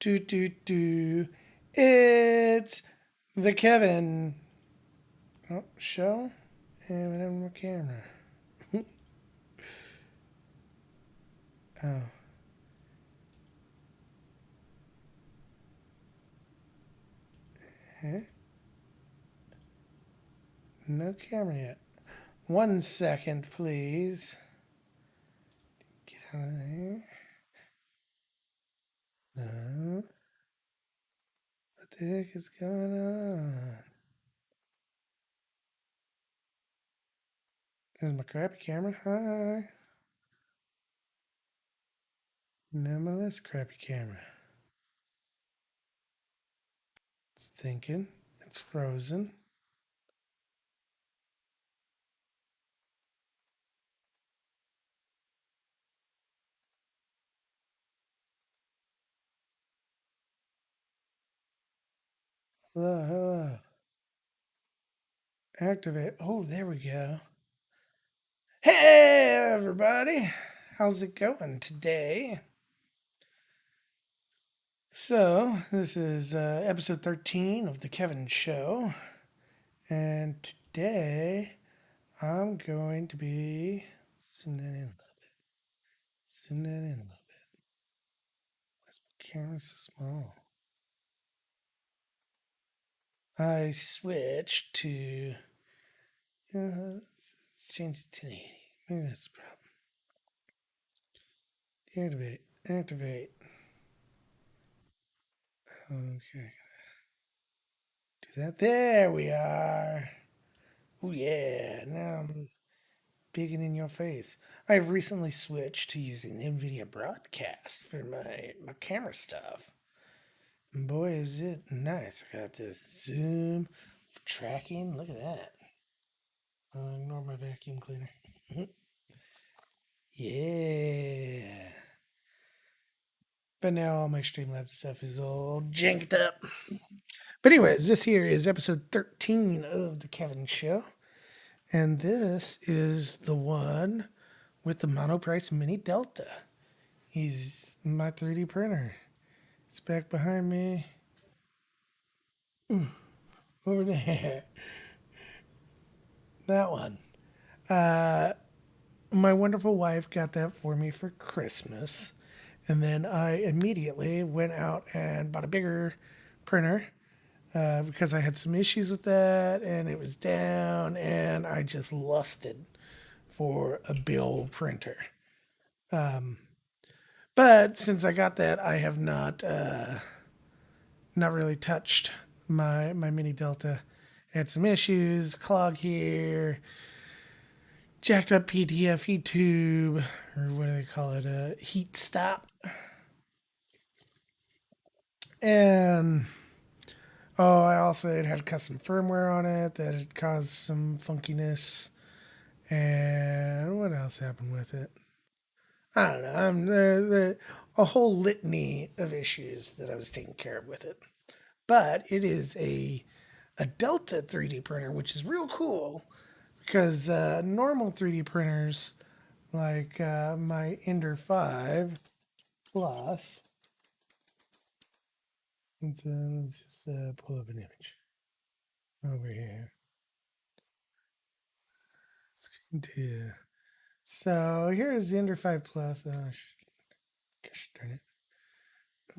Do do do. It's the Kevin show, and we have more camera. Oh, eh? No camera yet. 1 second, please. Get out of there. No. What the heck is going on? This is my crappy camera. Hi. No, my less crappy camera. It's thinking. It's frozen. Hello, hello. Activate. Oh, there we go. Hey, everybody. How's it going today? So, this is episode 13 of The Kevin Show. And today I'm going to be. Zoom that in a little bit. Zoom that in a little bit. Why is my camera so small? I switched to. Let's change it to 1080. Maybe that's the problem. Activate. Activate. Okay. Do that. There we are. Oh, yeah. Now I'm big and in your face. I've recently switched to using NVIDIA Broadcast for my camera stuff. And boy, is it nice. I got this zoom tracking. Look at that. Ignore my vacuum cleaner. Yeah. But now all my Streamlabs stuff is all janked up. But anyways, this here is episode 13 of The Kevin Show. And this is the one with the Monoprice Mini Delta. He's my 3D printer. It's back behind me. Over there. That one. Uh, my wonderful wife got that for me for Christmas. And then I immediately went out and bought a bigger printer because I had some issues with that and it was down and I just lusted for a bill printer. But since I got that, I have not really touched my Mini Delta. I had some issues, clog here, jacked up PTFE tube, or what do they call it, a heat stop. And I also it had custom firmware on it that had caused some funkiness. And what else happened with it? I don't know. A whole litany of issues that I was taking care of with it. But it is a Delta 3D printer, which is real cool because normal 3D printers like my Ender 5 Plus. Let's just pull up an image over here. Screen 2. So here's the Ender 5 Plus. Gosh darn it.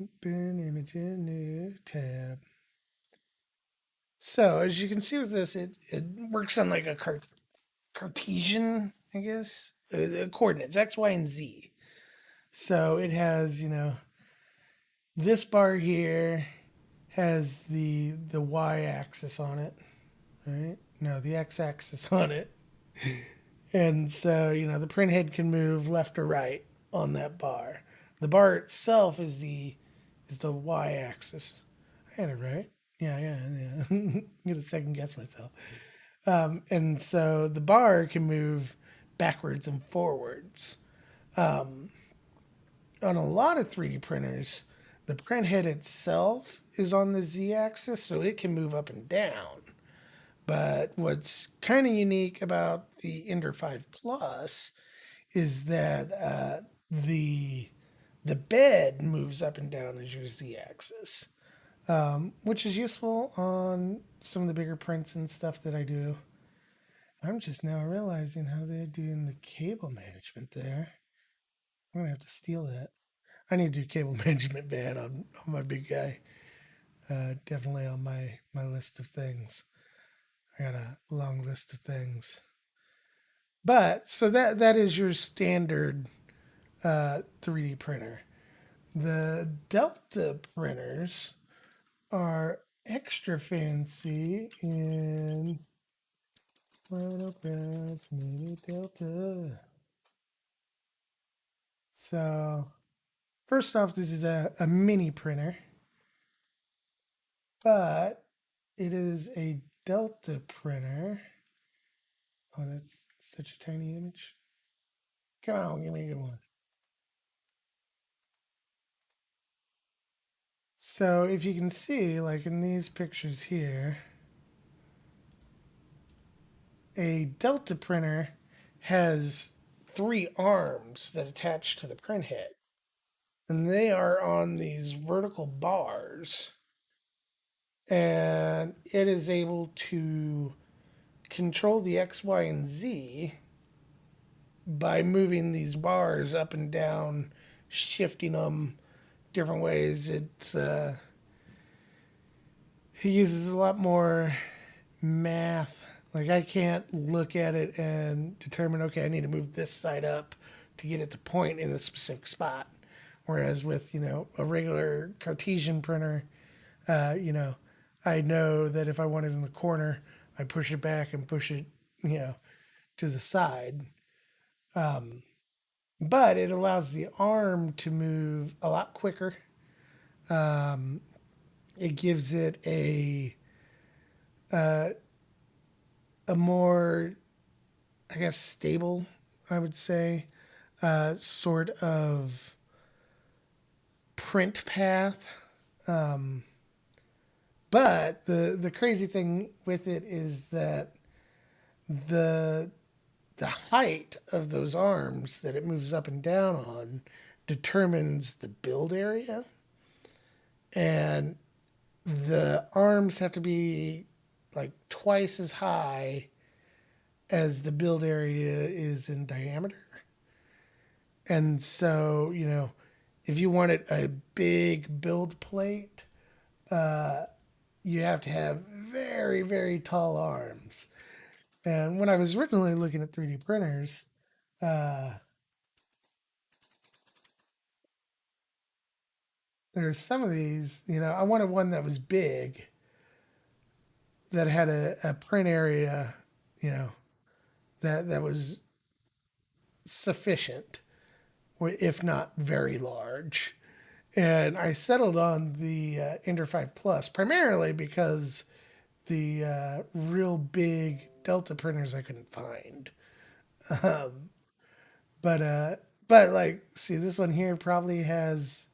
Open image in new tab. So as you can see with this, it works on like a Cartesian, I guess, coordinates X, Y, and Z. So it has, this bar here has the Y axis on it, right? No, the X axis on it. And so, the print head can move left or right on that bar. The bar itself is the Y axis. I had it right. Yeah, yeah, yeah. I'm gonna second guess myself. And so the bar can move backwards and forwards. On a lot of 3D printers, the print head itself is on the Z axis, so it can move up and down. But what's kind of unique about the Ender 5 Plus is that the The bed moves up and down as your Z axis, which is useful on some of the bigger prints and stuff that I do. I'm just now realizing how they're doing the cable management there. I'm gonna have to steal that. I need to do cable management bad on my big guy. Definitely on my list of things. I got a long list of things. But so that is your standard 3D printer. The Delta printers are extra fancy in Monoprice Mini Delta. So first off, this is a mini printer, but it is a Delta printer. Oh, that's such a tiny image. Come on, give me a good one. So if you can see, like in these pictures here, a Delta printer has three arms that attach to the print head. And they are on these vertical bars. And it is able to control the X, Y, and Z by moving these bars up and down, shifting them different ways. He uses a lot more math. Like I can't look at it and determine, okay, I need to move this side up to get it to point in a specific spot. Whereas with a regular Cartesian printer, you know, I know that if I want it in the corner, I push it back and push it, you know, to the side. Um, but it allows the arm to move a lot quicker. Um, it gives it uh, a more, I guess, stable, I would say, sort of print path. Um, but the crazy thing with it is that the the height of those arms that it moves up and down on determines the build area, and the arms have to be like twice as high as the build area is in diameter. And so, if you wanted a big build plate, uh, you have to have very, very tall arms. And when I was originally looking at 3D printers, uh, there's some of these, I wanted one that was big, that had a print area, you know, that was sufficient, if not very large. And I settled on the Ender 5 Plus primarily because the real big Delta printers I couldn't find. Um, but like, see, this one here probably has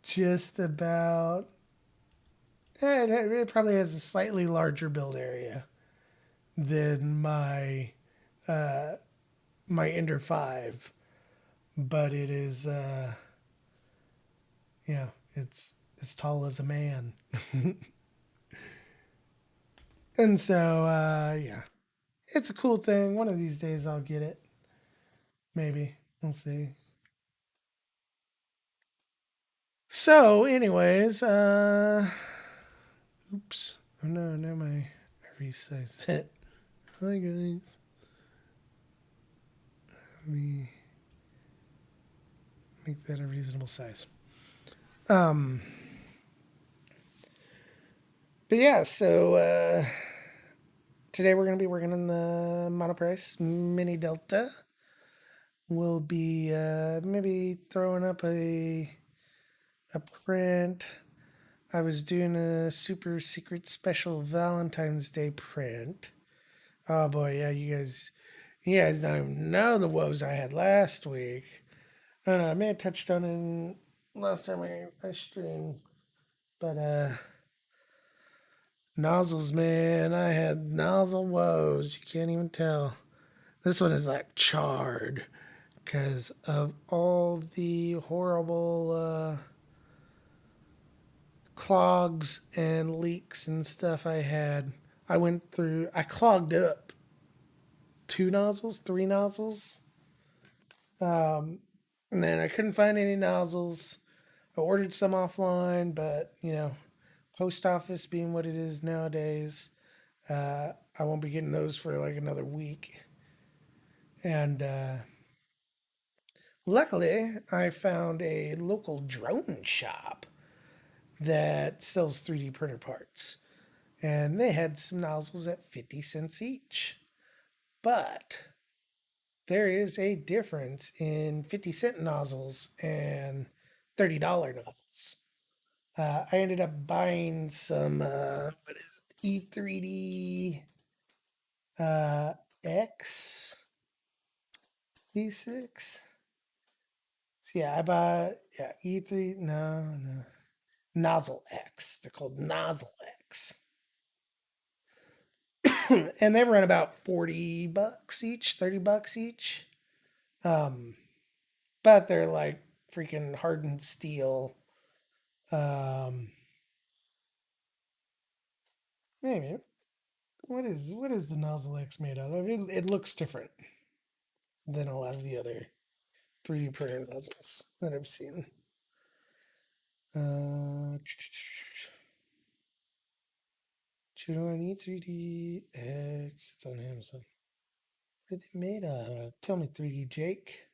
just about. It probably has a slightly larger build area than uh, my Ender 5, but it is it's as tall as a man. And so yeah, it's a cool thing. One of these days I'll get it. Maybe. We'll see. So, anyways, oops. Oh no, I resized it. Hi guys. Let me make that a reasonable size. Um, but yeah, so today we're gonna be working on the Monoprice Mini Delta. We'll be maybe throwing up a print. I was doing a super secret special Valentine's Day print. Oh boy, yeah, you guys don't even know the woes I had last week. I don't know, I may have touched on it last time I streamed, but nozzles, man, I had nozzle woes. You can't even tell. This one is like charred, because of all the horrible clogs and leaks and stuff I had. I clogged up two nozzles, three nozzles. Um, and then I couldn't find any nozzles. I ordered some offline, but post office being what it is nowadays, I won't be getting those for like another week. And luckily, I found a local drone shop that sells 3D printer parts. And they had some nozzles at 50 cents each. But there is a difference in 50-cent nozzles and $30 nozzles. I ended up buying some, what is it, E3D X V6. So yeah, I bought, yeah, E3, no, Nozzle X. They're called Nozzle X. And they run about 40 bucks each, 30 bucks each. Um, but they're like freaking hardened steel. Um, maybe what is the Nozzle X made out of? It looks different than a lot of the other 3D printer nozzles that I've seen. Judo need 3D X. It's on Amazon. What are they made out of? Tell me, 3D Jake.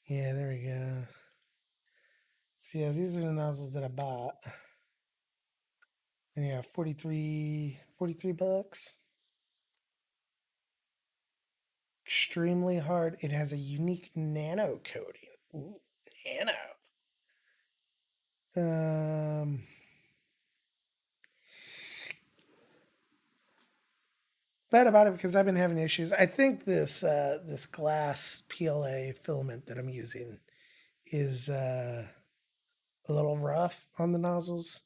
Yeah, there we go. So yeah, these are the nozzles that I bought. And yeah, 43 bucks. Extremely hard. It has a unique nano coating. Ooh, nano. Um, Bad about it because I've been having issues. I think this glass PLA filament that I'm using is a little rough on the nozzles,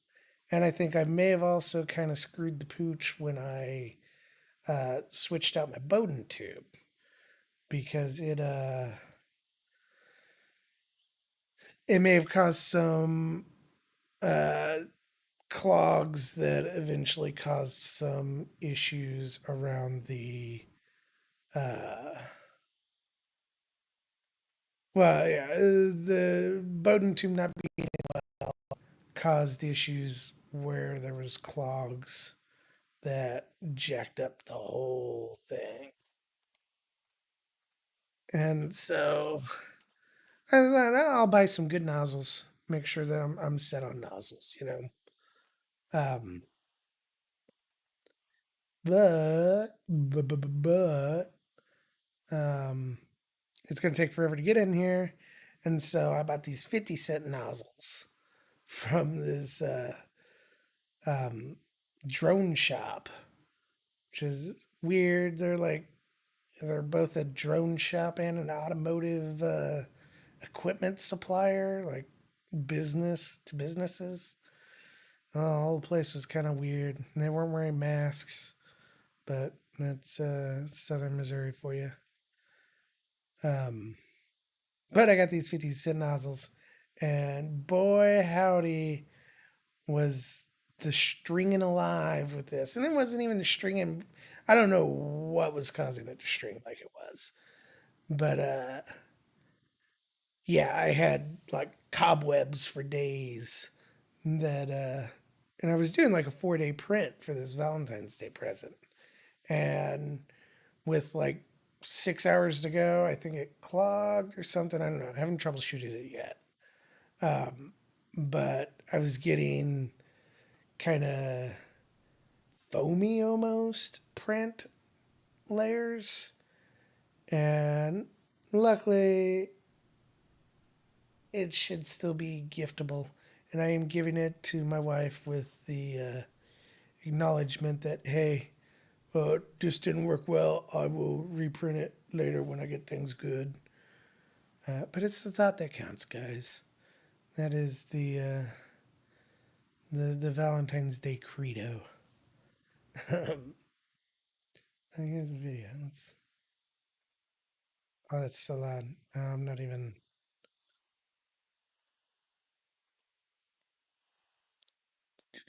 and I think I may have also kind of screwed the pooch when I switched out my Bowden tube because it may have caused some uh, clogs that eventually caused some issues around the uh, the Bowden tube not being caused issues where there was clogs that jacked up the whole thing. And so I thought, "Oh, I'll buy some good nozzles. Make sure that I'm set on nozzles. Um, but um, it's gonna take forever to get in here, and so I bought these 50-cent nozzles from this um, drone shop, which is weird. They're both a drone shop and an automotive equipment supplier, like business to businesses. The whole place was kind of weird. They weren't wearing masks, but that's Southern Missouri for you. Um, but I got these 50-cent nozzles, and boy, howdy, was the stringing alive with this. And it wasn't even the stringing. I don't know what was causing it to string like it was. But yeah, I had like cobwebs for days that and I was doing like a 4-day print for this Valentine's Day present. And with like 6 hours to go, I think it clogged or something. I don't know. I haven't troubleshooted it yet. Um, but I was getting kind of foamy almost print layers. And luckily, it should still be giftable. And I am giving it to my wife with the acknowledgement that, hey, this didn't work well. I will reprint it later when I get things good. But it's the thought that counts, guys. That is the Valentine's Day credo. Here's the video. Oh, that's so loud. I'm not even. There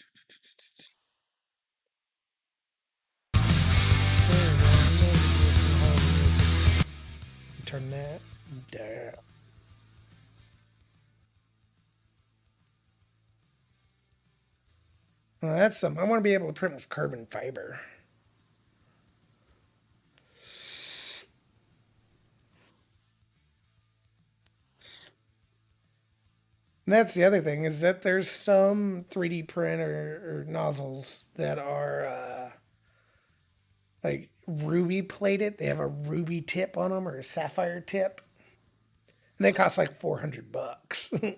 we go. Now you can listen to all the music. Turn that down. Well, that's something. I want to be able to print with carbon fiber. And that's the other thing is that there's some 3D printer or nozzles that are like ruby plated. They have a ruby tip on them or a sapphire tip, and they cost like $400.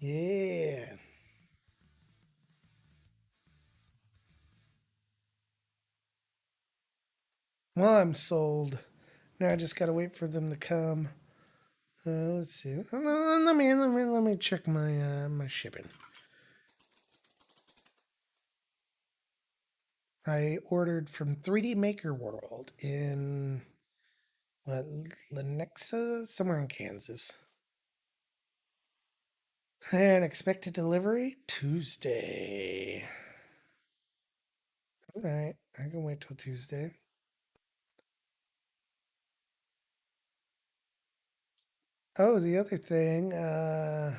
Yeah. Well, I'm sold. Now I just gotta wait for them to come. Let's see. Let me check my shipping. I ordered from 3D Maker World in what, Lenexa, somewhere in Kansas. And expected delivery Tuesday. All right, I can wait till Tuesday. Oh, the other thing, I'm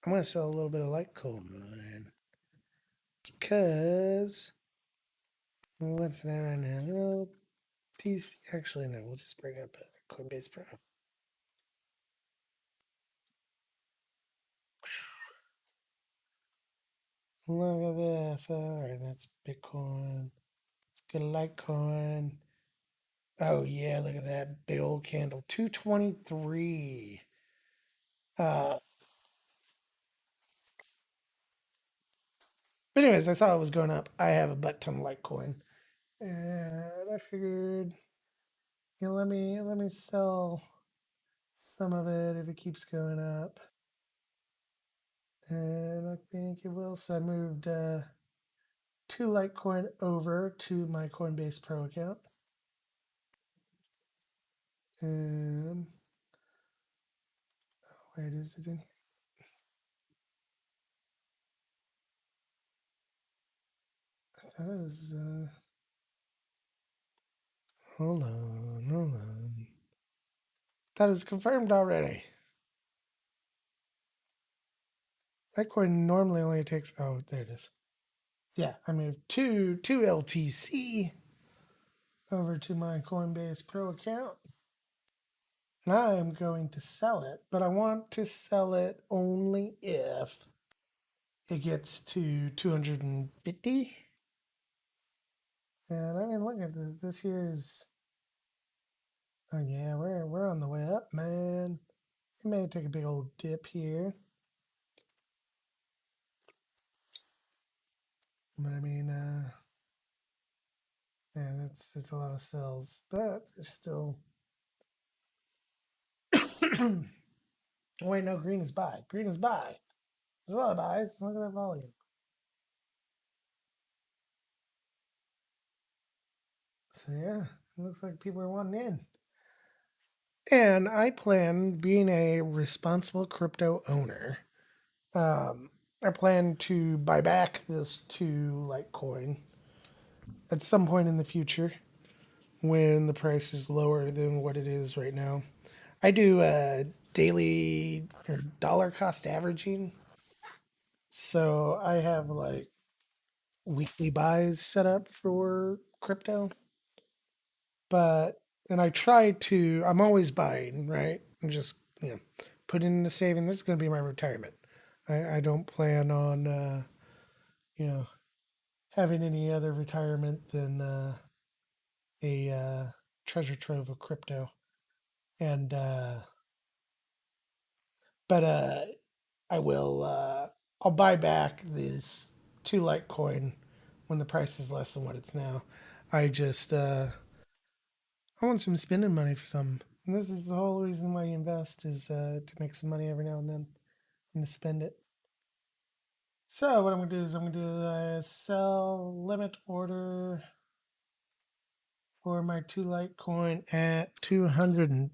gonna sell a little bit of Litecoin because what's that right now? Well, TC, actually no, we'll just bring up a Coinbase Pro. Look at this. All right, that's Bitcoin. Let's get a Litecoin. Oh yeah, look at that big old candle. 223. Uh but anyways, I saw it was going up. I have a butt ton of Litecoin. And I figured, let me sell some of it if it keeps going up. And I think it will. So I moved two Litecoin over to my Coinbase Pro account. And where is it in? I thought it was hold on. That is confirmed already. Litecoin normally only takes. Oh, there it is. Yeah, I moved two LTC over to my Coinbase Pro account, and I am going to sell it. But I want to sell it only if it gets to 250. And I mean, look at this. This here is. Oh yeah, we're on the way up, man. It may take a big old dip here, but I mean, yeah, that's a lot of sells, but there's still. Wait, no, green is buy. Green is buy. There's a lot of buys. Look at that volume. So yeah, it looks like people are wanting in. And I plan, being a responsible crypto owner, I plan to buy back this to Litecoin at some point in the future when the price is lower than what it is right now. I do daily or dollar cost averaging. So I have like weekly buys set up for crypto. But and I try to. I'm always buying, right? And just put in the saving. This is going to be my retirement. I don't plan on you know having any other retirement than a treasure trove of crypto. And but I will. I'll buy back these two Litecoin when the price is less than what it's now. I just I want some spending money for something. And this is the whole reason why you invest is to make some money every now and then and to spend it. So what I'm gonna do is I'm gonna do a sell limit order for my 2 Litecoin at $250.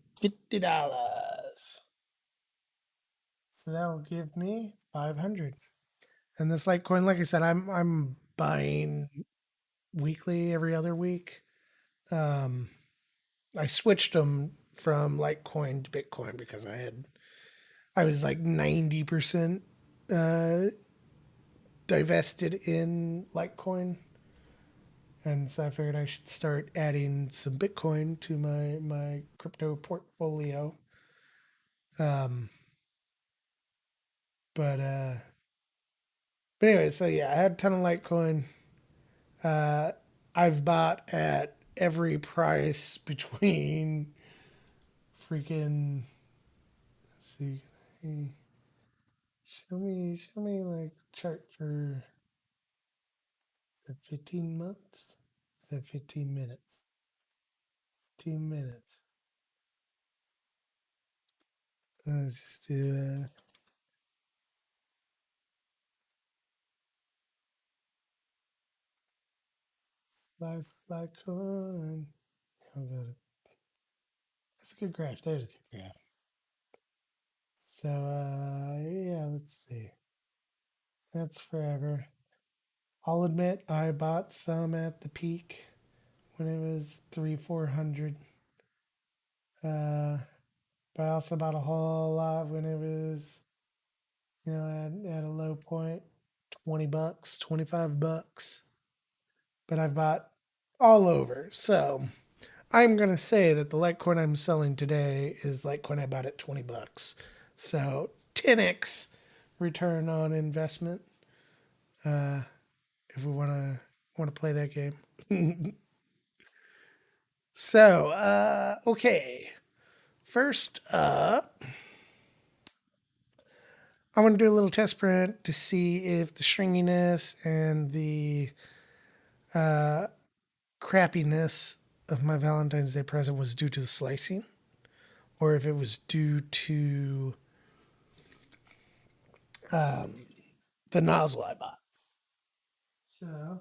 So that will give me 500. And this Litecoin, like I said, I'm buying weekly, every other week. Um, I switched them from Litecoin to Bitcoin because I was like 90% uh, divested in Litecoin, and so I figured I should start adding some Bitcoin to my crypto portfolio. Um, but uh, but anyway, so yeah, I had a ton of Litecoin. Uh, I've bought at every price between freaking. Let's see, show me like chart for 15 months. Is that 15 minutes? 15 minutes. Let's just do live coin. I'll go to, that's a good graph. There's a good graph. So yeah, let's see. That's forever. I'll admit I bought some at the peak when it was 300, 400. Uh, but I also bought a whole lot when it was, at a low point, $20, $25. But I've bought all over. So I'm gonna say that the Litecoin I'm selling today is Litecoin I bought at $20. So 10x return on investment. Uh, if we wanna play that game. So okay. First up, I want to do a little test print to see if the stringiness and the uh, crappiness of my Valentine's Day present was due to the slicing, or if it was due to um, the nozzle I bought. So,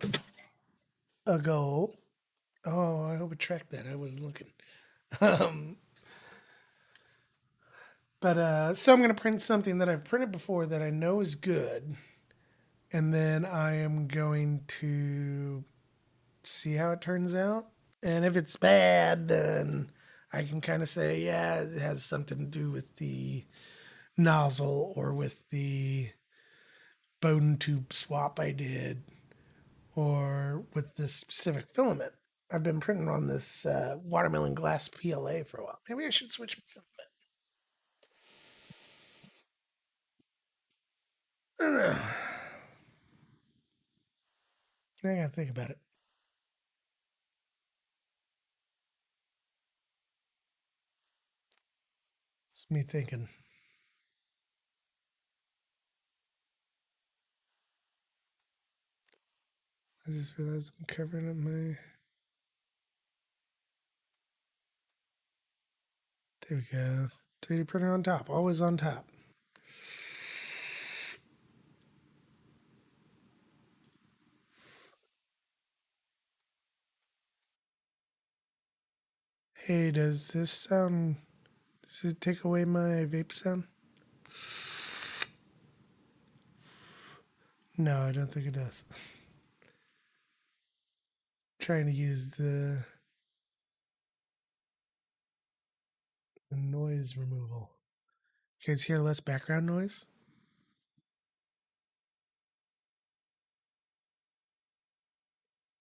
a goal. Oh, I hope it tracked that. I wasn't looking. Um, so I'm going to print something that I've printed before that I know is good, and then I am going to see how it turns out. And if it's bad, then I can kind of say, yeah, it has something to do with the nozzle or with the Bowden tube swap I did or with this specific filament. I've been printing on this watermelon glass PLA for a while. Maybe I should switch my filament. I don't know. I gotta think about it. It's me thinking. I just realized I'm covering up my. There we go. 3D printer on top, always on top. Hey, does this sound? Does it take away my vape sound? No, I don't think it does. Trying to use the noise removal. You guys hear less background noise?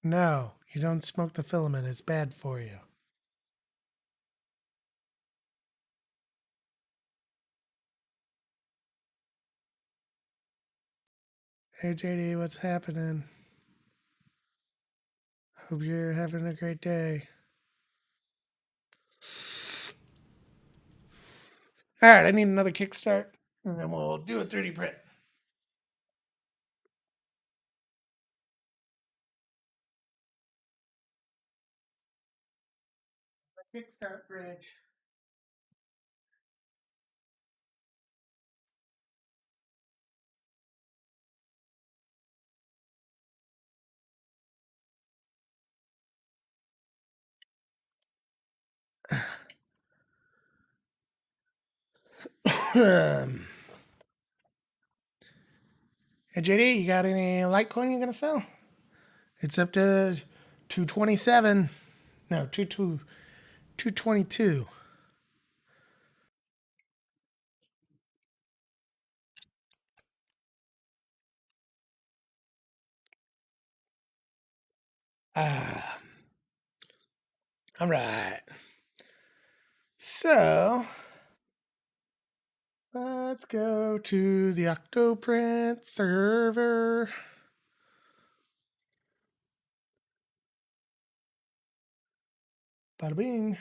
No, you don't smoke the filament. It's bad for you. Hey JD, what's happening? Hope you're having a great day. All right, I need another kickstart, and then we'll do a 3D print. Kickstart bridge. Hey JD, you got any Litecoin you're gonna sell? It's up to 227. No, 222. Ah, all right. So let's go to the Octoprint server. Bada bing.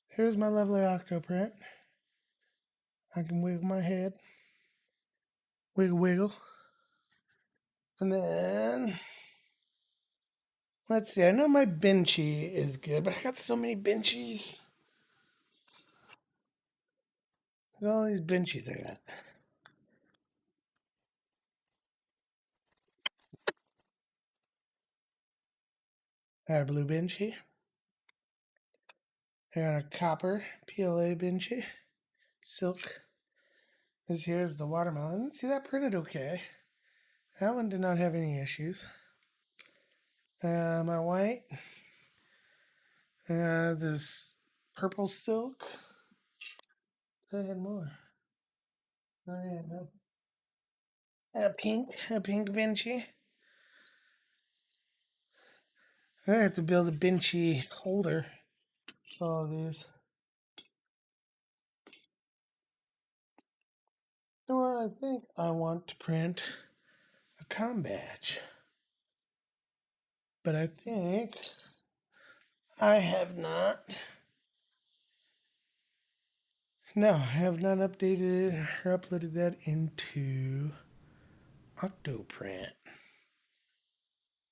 Here's my lovely Octoprint. I can wiggle my head. Wiggle, wiggle. And then, let's see. I know my Benchy is good, but I got so many Benchies. Look at all these Benchies I got. I got a blue Benchy. I got a copper PLA Benchy. Silk. This here is the watermelon. See, that printed okay. That one did not have any issues. My white. This purple silk. I had more. Oh yeah, no. A pink Vinci. I have to build a Vinci holder for all these. Or I think I want to print a com badge. But I think I have not. No, I have not updated or uploaded that into Octoprint.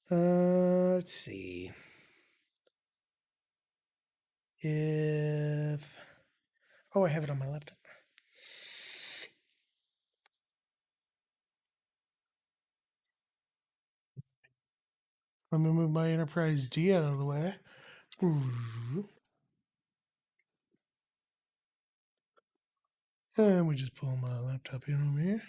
Let's see. If. Oh, I have it on my laptop. I'm going to move my Enterprise D out of the way. And we just pull my laptop in over here.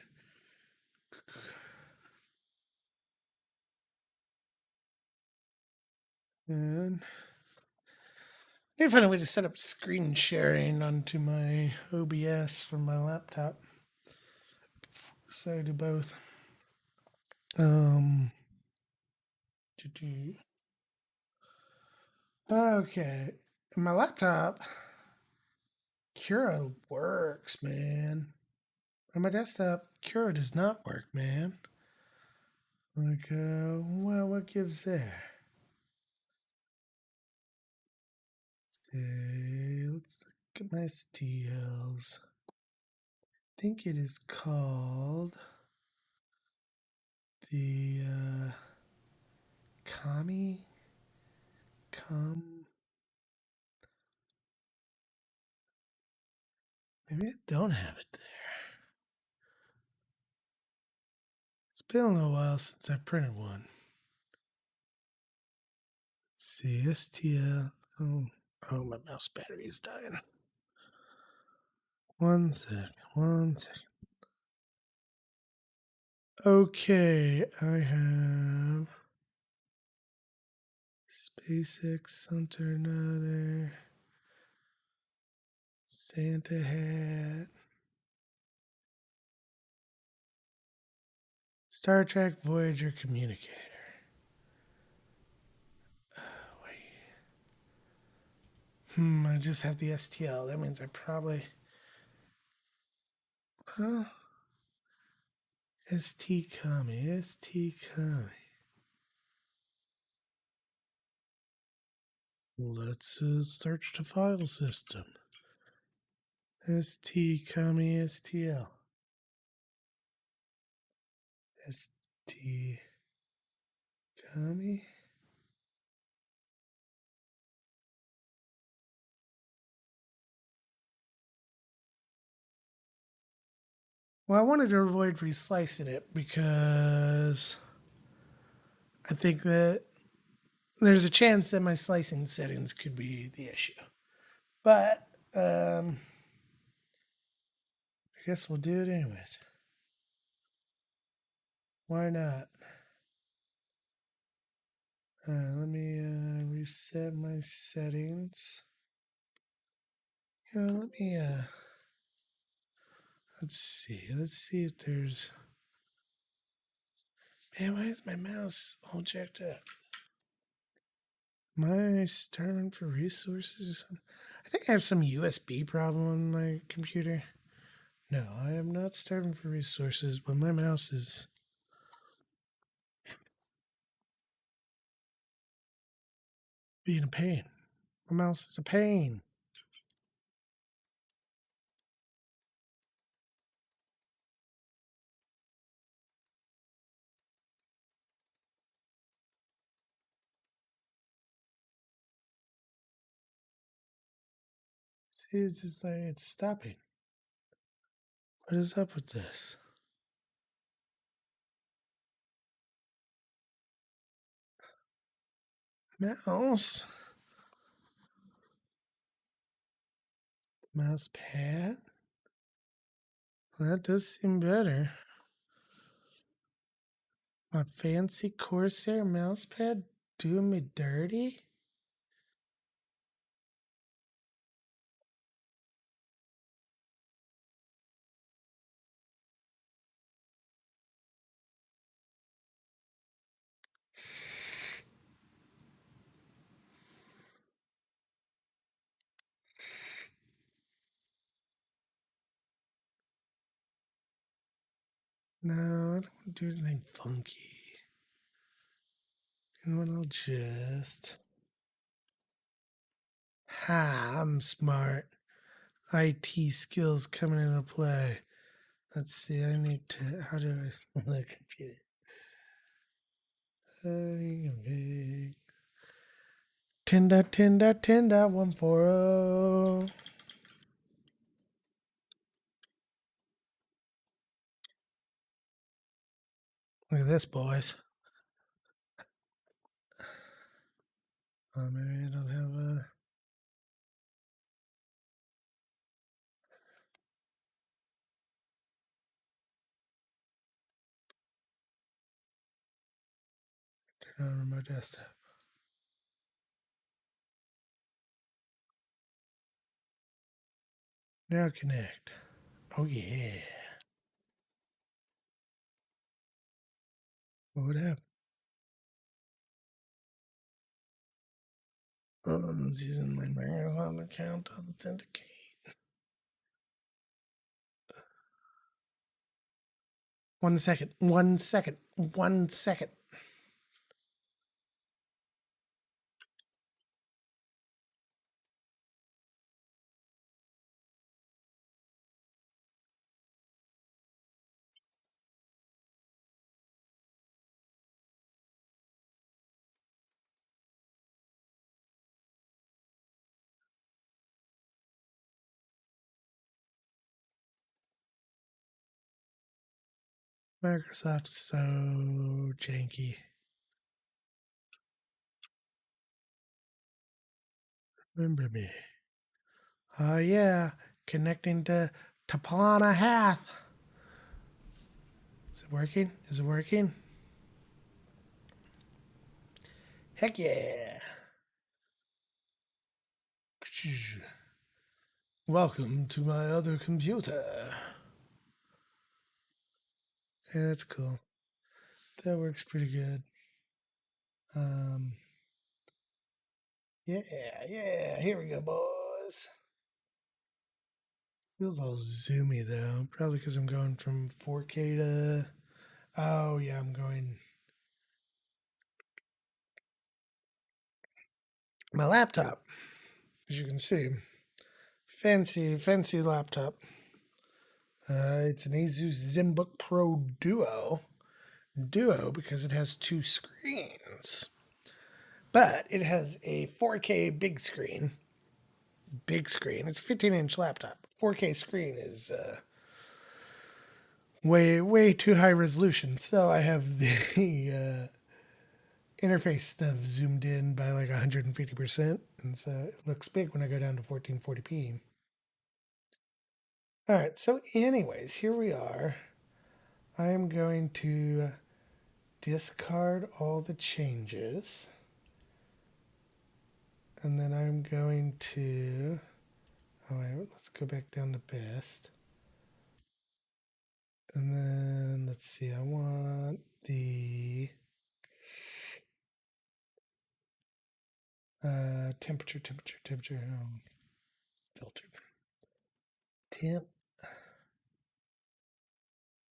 And I need to find a way to set up screen sharing onto my OBS from my laptop. So I do both. Um, okay. My laptop, Cura works, man. On my desktop, Cura does not work, man. Like, well, what gives there? Let's look at my STLs. I think it is called the Kami Com. Maybe I don't have it there. It's been a little while since I printed one. Let's see, STL. Oh, my mouse battery is dying. One second. Okay, I have SpaceX something or another. Santa hat. Star Trek Voyager communicator. Wait. I just have the STL. That means I probably. Huh? ST Kami. Let's search the file system. ST Kami STL. ST Kami. Well, I wanted to avoid reslicing it because I think that there's a chance that my slicing settings could be the issue. But I guess we'll do it anyways. Why not? Let me reset my settings. Let me let's see. Let's see if there's. Man, why is my mouse all jacked up? Am I starving for resources or something? I think I have some USB problem on my computer. No, I am not starving for resources, but my mouse is being a pain. My mouse is a pain. See, it's just like it's stopping. What is up with this? Mouse? Mouse pad? Well, that does seem better. My fancy Corsair mouse pad doing me dirty? No, I don't want to do anything funky. You know what? I'll just. Ha! I'm smart. IT skills coming into play. Let's see. I need to. How do I spell the computer? $10.10.10.140. Look at this, boys. Maybe I don't have a. Turn on remote desktop. Now connect. Oh yeah. What happened? It's using my Microsoft account to authenticate. One second. 1 second. 1 second. Microsoft's so janky. Remember me. Oh yeah. Connecting to Tapana Hath. Is it working? Is it working? Heck yeah. Welcome to my other computer. Yeah, that's cool. That works pretty good. Um, yeah, yeah. Here we go, boys. Feels all zoomy though. Probably because I'm going from 4K to. Oh yeah, I'm going. My laptop, as you can see, fancy laptop. It's an Asus ZenBook Pro Duo because it has two screens, but it has a 4K big screen. Big screen. It's a 15-inch laptop. 4K screen is way too high resolution. So I have the interface stuff zoomed in by like 150%, and so it looks big when I go down to 1440p. All right. So, anyways, here we are. I am going to discard all the changes. And then I'm going to. Oh, wait, let's go back down to best. And then let's see, I want the temperature, filter. Temp.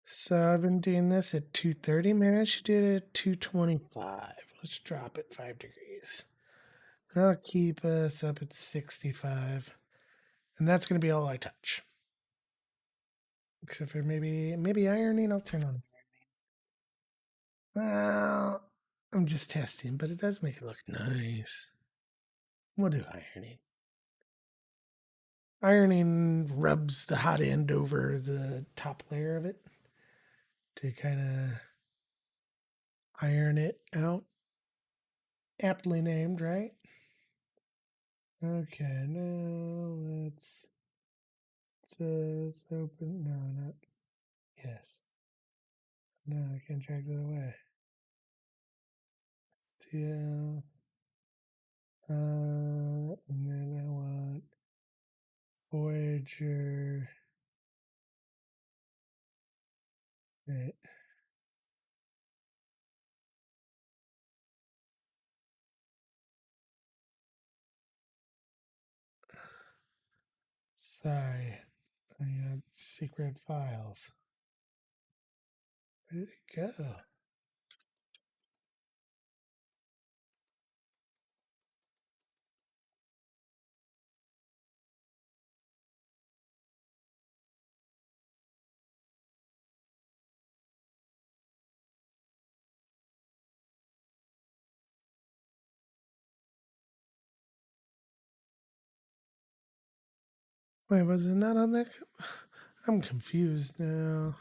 So I've been doing this at 230. Maybe I should do it at 225. Let's drop it 5 degrees. I'll keep us up at 65. And that's going to be all I touch. Except for maybe ironing. I'll turn on. Well, I'm just testing, but it does make it look nice. We'll do ironing. Ironing rubs the hot end over the top layer of it to kind of iron it out. Aptly named, right? Okay, now let's open. No, not yes. No, I can't drag that away. TL. And then I want Voyager. Right. Sorry, I got secret files. Where did it go? Wait, was it not on that? I'm confused now.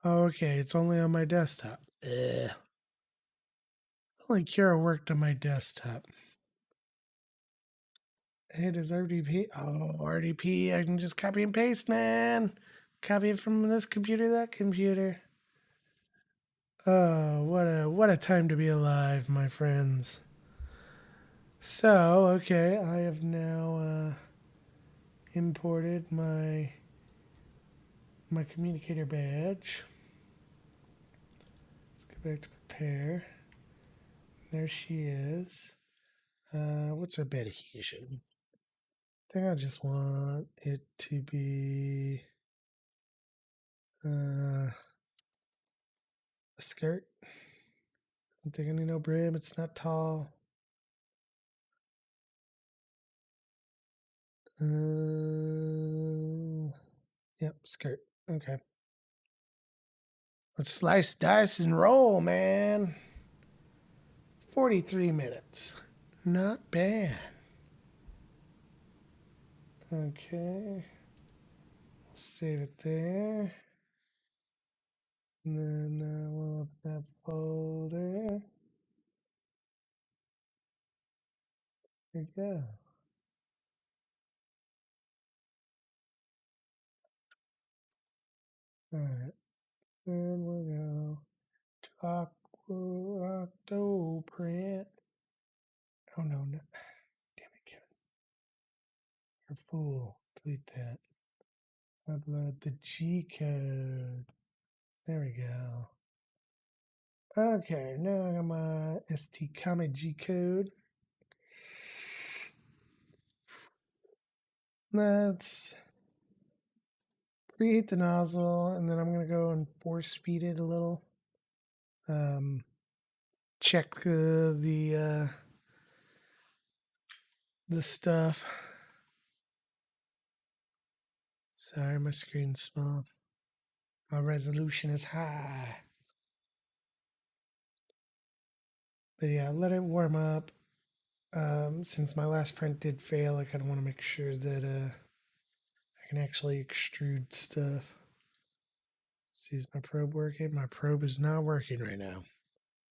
Oh, okay, it's only on my desktop. Ugh. Only Cura worked on my desktop. Hey, does RDP? Oh, RDP. I can just copy and paste, man. Copy it from this computer, that computer. Oh, what a time to be alive, my friends. So, okay, I have now imported my communicator badge. Let's go back to prepare. There she is. What's her bed adhesion? I think I just want it to be a skirt. I'm thinking, no brim. It's not tall. Yep, skirt. Okay. Let's slice, dice, and roll, man. 43 minutes. Not bad. Okay. Save it there. And then we'll open that folder. There you go. All right. Then we'll go to Octo print. Oh, no. Damn it, Kevin. You're a fool. Delete that. Upload the G code. There we go. Okay, now I got my ST Comet G code. Let's preheat the nozzle, and then I'm going to go and force feed it a little. Check the stuff. Sorry, my screen's small. My resolution is high. But yeah, let it warm up. Since my last print did fail, I kind of want to make sure that I can actually extrude stuff. Let's see, is my probe working? My probe is not working right now.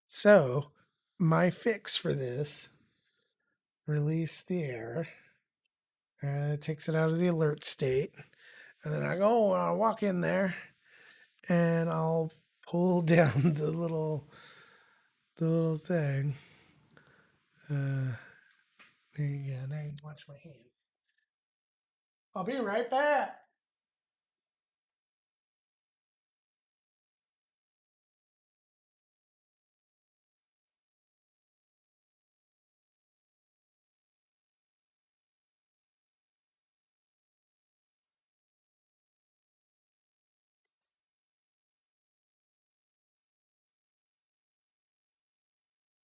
So, my fix for this release the air. And it takes it out of the alert state. And then I'll walk in there and I'll pull down the little thing. There you go. Now you can watch my hand. I'll be right back.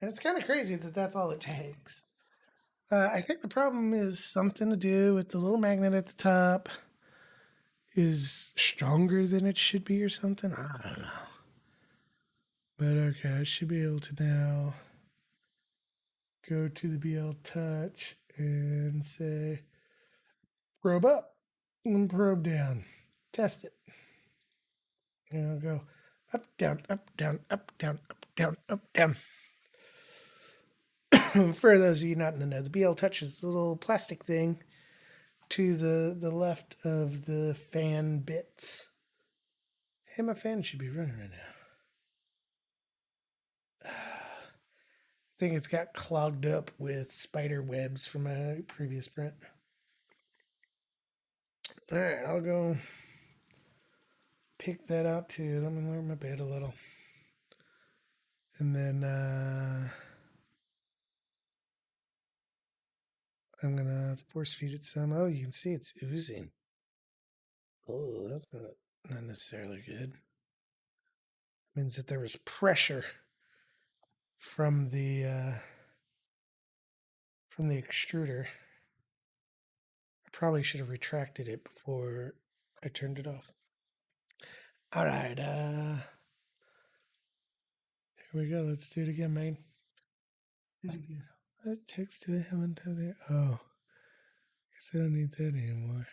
And it's kind of crazy that that's all it takes. I think the problem is something to do with the little magnet at the top is stronger than it should be or something. I don't know. But okay, I should be able to now go to the BL Touch and say probe up and probe down. Test it. And I'll go up, down, up, down, up, down, up, down, up, down. For those of you not in the know, the BL Touch is a little plastic thing to the left of the fan bits. Hey, my fan should be running right now. I think it's got clogged up with spider webs from a previous print. All right, I'll go pick that out too. Let me lower my bed a little. And then I'm going to force feed it some. Oh, you can see it's oozing. Oh, that's not necessarily good. It means that there was pressure from the extruder. I probably should have retracted it before I turned it off. All right, here we go. Let's do it again, man. Do it again. What text do I have on top there? Oh, guess I don't need that anymore.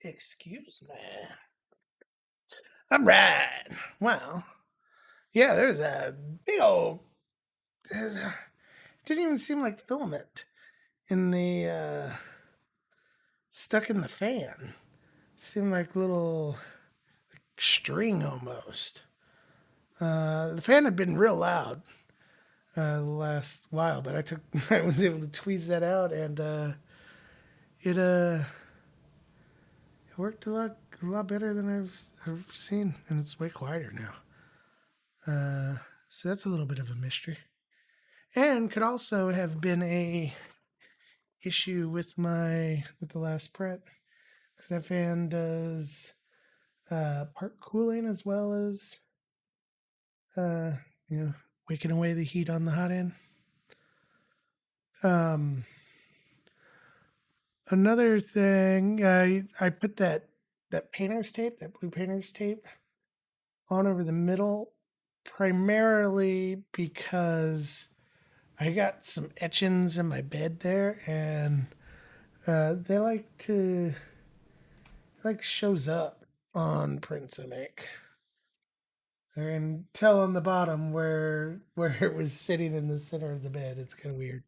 Excuse me. All right. Well, yeah, there's a big old. Didn't even seem like filament in the stuck in the fan. Seemed like little string almost. The fan had been real loud the last while, but I was able to tweeze that out, and it it worked a lot better than I've seen, and it's way quieter now. So that's a little bit of a mystery, and could also have been a issue with the last print because that fan does part cooling as well as uh, you know waking away the heat on the hot end. Um, Another thing, I put that painter's tape, that blue painter's tape, on over the middle, primarily because I got some etchings in my bed there, and they like shows up on prints I make. I can tell on the bottom where it was sitting in the center of the bed. It's kind of weird.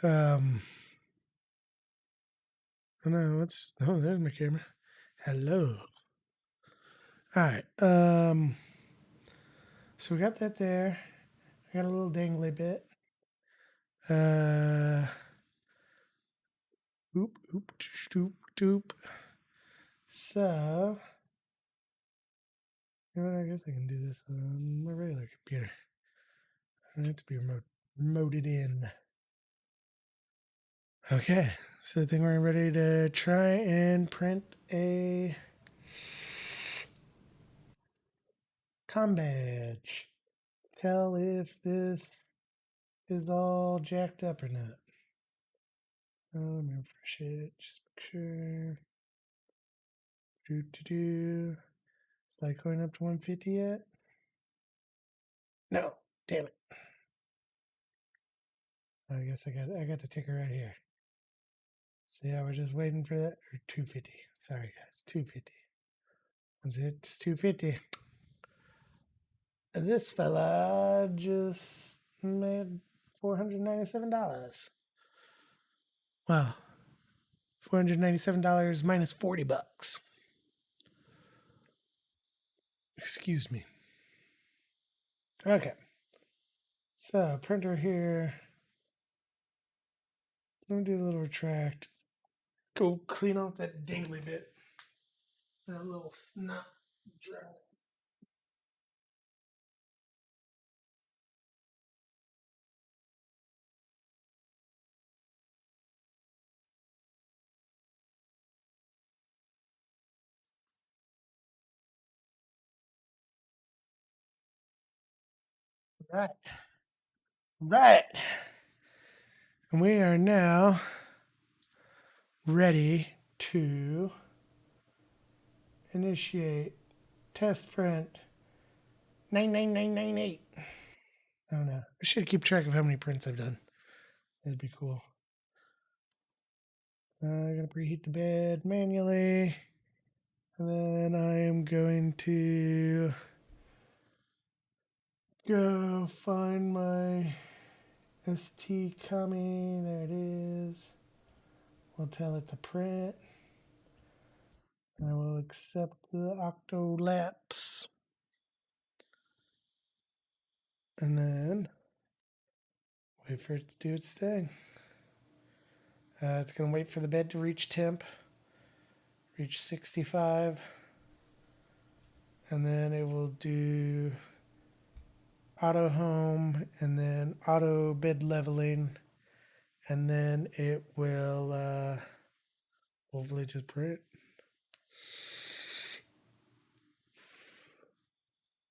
Um, oh no, there's my camera. Hello. All right. So we got that there. I got a little dangly bit. Uh, oop, doop, doop. So, you know what? I guess I can do this on my regular computer. I have to be remoted in. Okay, so I think we're ready to try and print a com badge. Tell if this is all jacked up or not. Let me refresh it. Just make sure. Do. Like going up to 150 yet? No. Damn it. I guess I got the ticker right here. So yeah, we're just waiting for that. Or 250. Sorry guys, 250. Once it's 250, this fella just made $497. Wow. $497 minus 40 bucks. Excuse me. Okay. So printer here. Let me do a little retract. Go clean off that dingly bit. That little snot dry. Right. Right. And we are now ready to initiate test print 99998. I don't know. I should keep track of how many prints I've done. That'd be cool. I'm going to preheat the bed manually. And then I am going to go find my ST Kami. There it is. We'll tell it to print. I will accept the octolapse. And then wait for it to do its thing. It's going to wait for the bed to reach temp, reach 65, and then it will do auto home and then auto bed leveling, and then it will hopefully just print.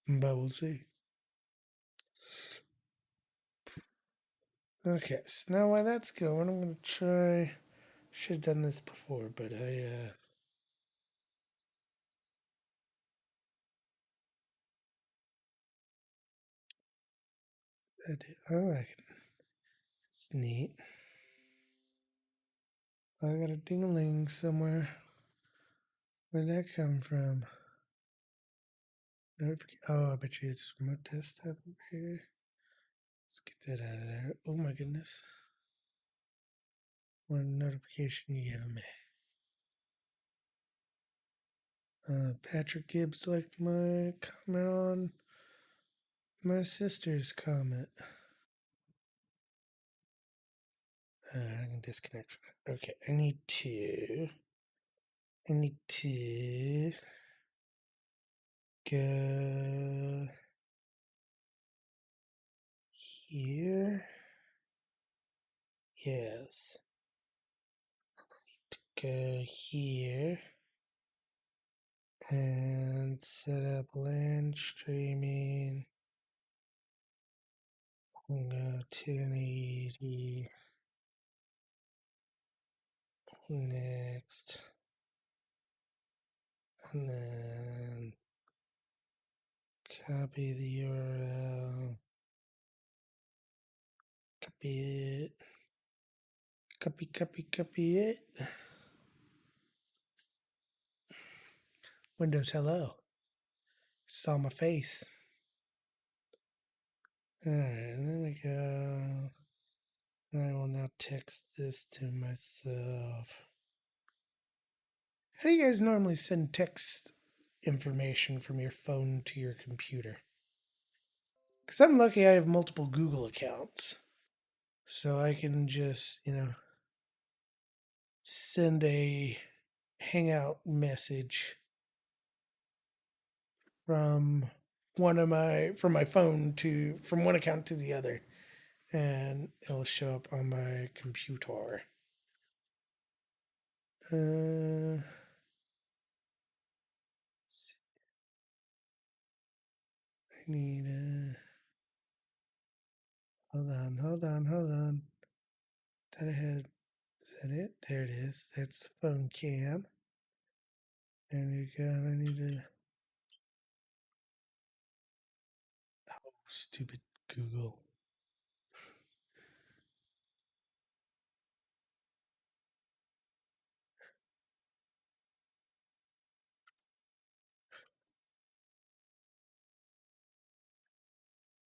But we'll see. Okay, so now while that's going, I'm going to try. Should have done this before, but I I do. Oh, it's neat. I got a ding-a-ling somewhere. Where'd that come from? Oh, I bet you it's remote desktop over here. Let's get that out of there. Oh my goodness. What notification you giving me? Patrick Gibbs liked my comment on my sister's comment. I can disconnect from that. Okay, I need to go here. Yes. Go here and set up LAN streaming. Go 1080. Next. And then copy the URL. Copy it. Copy it. Windows hello. Saw my face. Alright, and then we go. I will now text this to myself. How do you guys normally send text information from your phone to your computer? Because I'm lucky I have multiple Google accounts. So I can just, send a Hangout message from from my phone to from one account to the other, and it'll show up on my computer. I need hold on. That I had, is that it? There it is. That's the phone cam. And you got, I need to, oh, stupid Google.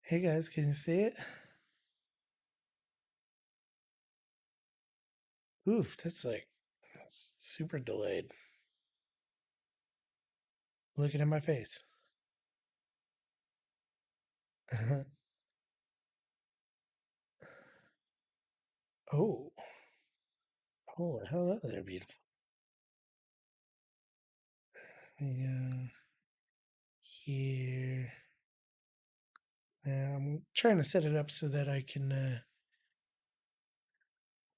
Hey guys, can you see it? Oof, that's super delayed. Looking at my face. Oh, oh, hello there, beautiful. Here. Now I'm trying to set it up so that I can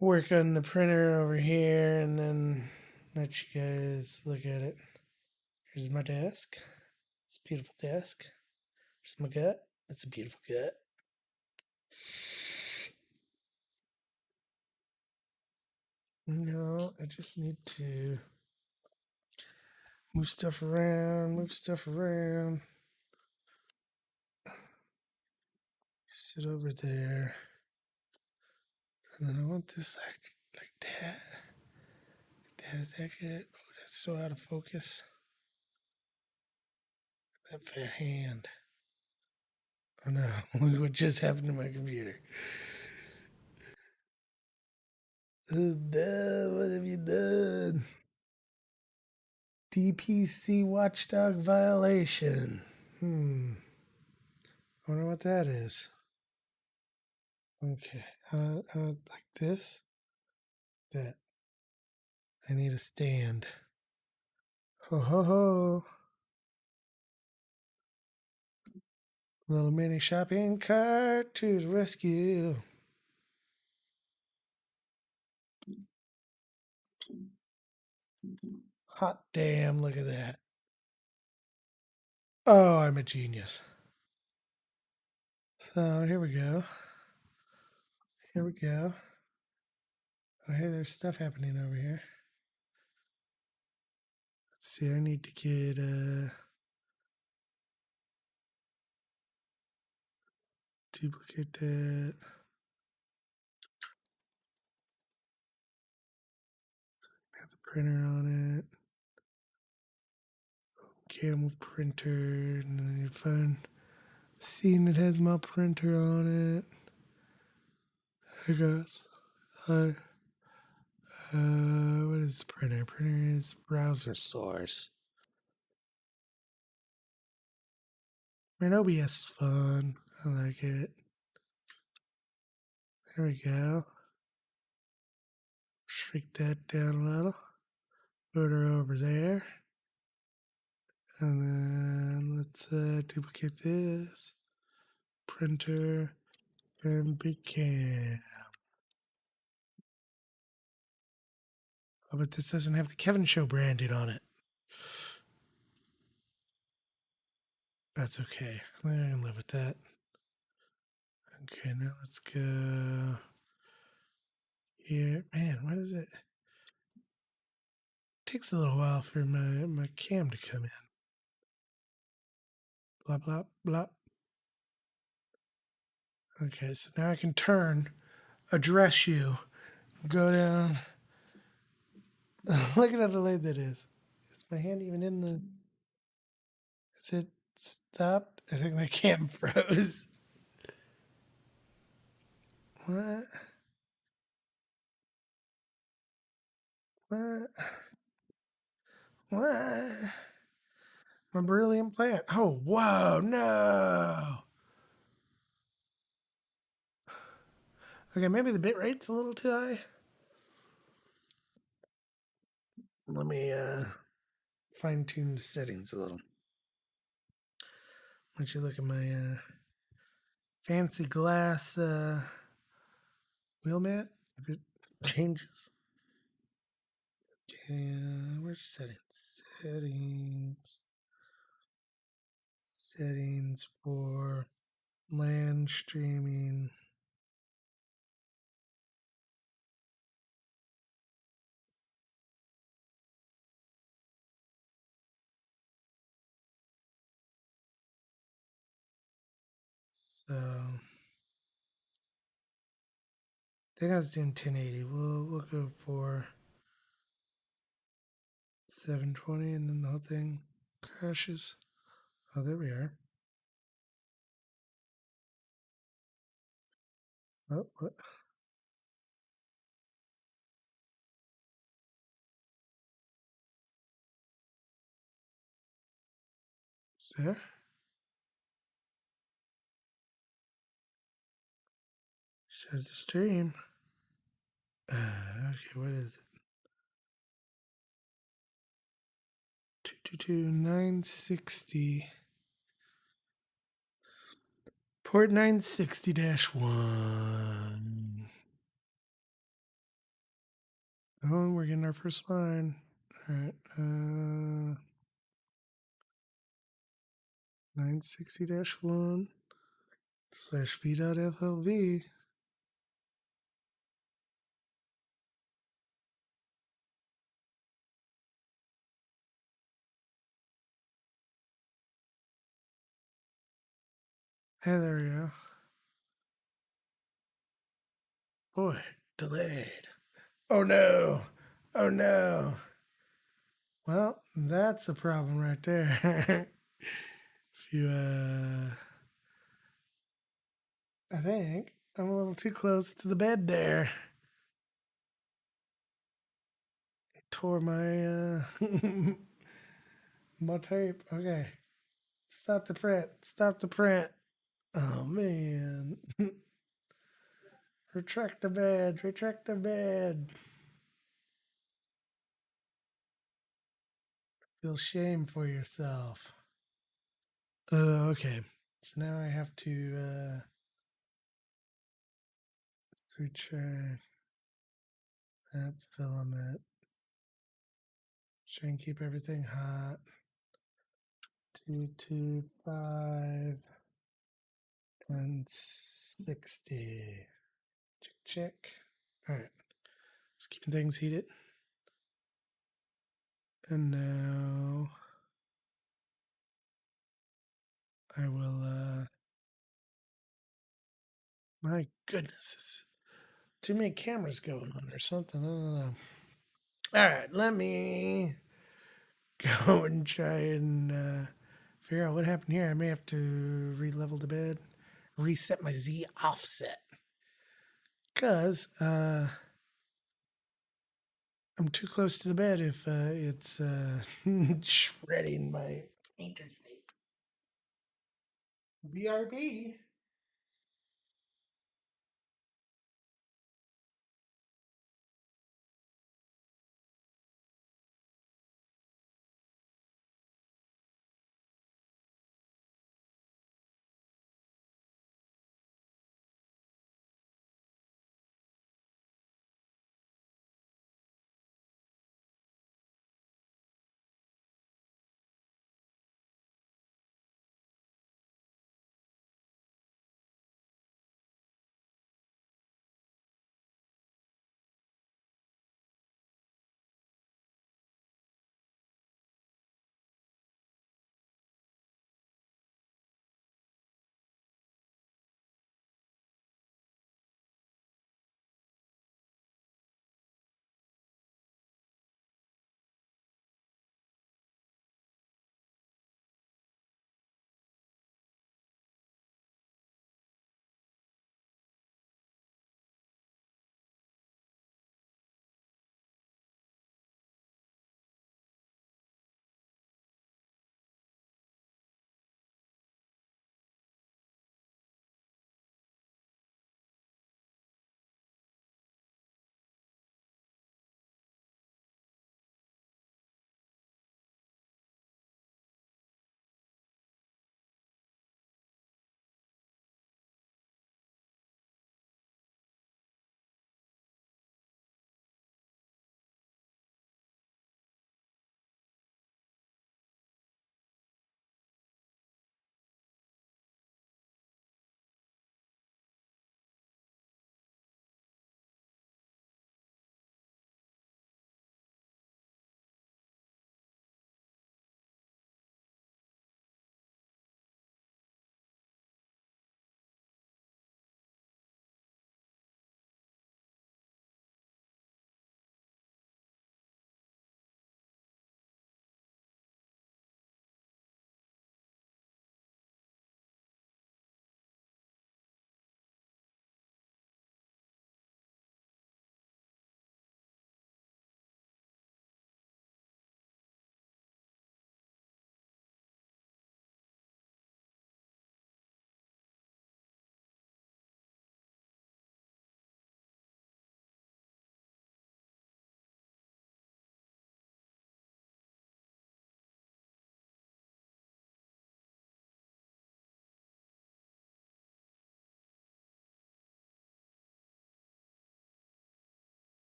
work on the printer over here and then let you guys look at it. Here's my desk. It's a beautiful desk. Here's my gut. It's a beautiful gut. No, I just need to move stuff around, sit over there. And then I want this like that. Is that good? Oh, that's so out of focus. That fair hand. Oh no, look what just happened to my computer. Oh no, what have you done? DPC watchdog violation. I wonder what that is. Okay, like this? That. I need a stand. Ho ho ho. Little mini shopping cart to the rescue. Hot damn, look at that. Oh, I'm a genius. So here we go. Here we go. Oh, hey, there's stuff happening over here. Let's see, I need to get duplicate that. Have the printer on it. Camel printer, and then you find scene that has my printer on it. I guess. What is printer? Printer is browser source. Man, OBS is fun. I like it. There we go. Shrink that down a little. Put her over there. And then let's duplicate this. Printer and big cam. Oh, but this doesn't have the Kevin Show branded on it. That's okay. I can live with that. Okay, now let's go here. Man, what is it? Takes a little while for my cam to come in. Blah, blah, blah. Okay, so now I can turn, address you, go down. Look at how delayed that is. Is my hand even in the... Is it stopped? I think the cam froze. What? What? What? My brilliant plan. Oh, whoa, no. Okay, maybe the bit rate's a little too high. Let me fine tune the settings a little. Why don't you look at my fancy glass wheel mat? If it changes. And where's settings? Settings for land streaming. So I think I was doing 1080. We'll go for 720, and then the whole thing crashes. Oh, there we are. Oh, what? Is there? Shows the stream. Okay, what is it? 222-960. Port 960-1. Oh, we're getting our first line. All right. 960-1 / v.flv. Hey, there we go. Boy, delayed. Oh no. Oh no. Well, that's a problem right there. If you, I think I'm a little too close to the bed there. I tore my, my tape. Okay. Stop the print. Stop the print. Oh, man. Retract the bed. Retract the bed. Feel shame for yourself. Okay. So now I have to retract that filament. Try and keep everything hot. 225 and 60. Check, check. All right. Just keeping things heated. And now I will My goodness, it's too many cameras going on or something. I don't know. All right, let me go and try and figure out what happened here. I may have to re-level the bed, reset my Z offset, because I'm too close to the bed if it's shredding my painter state. BRB.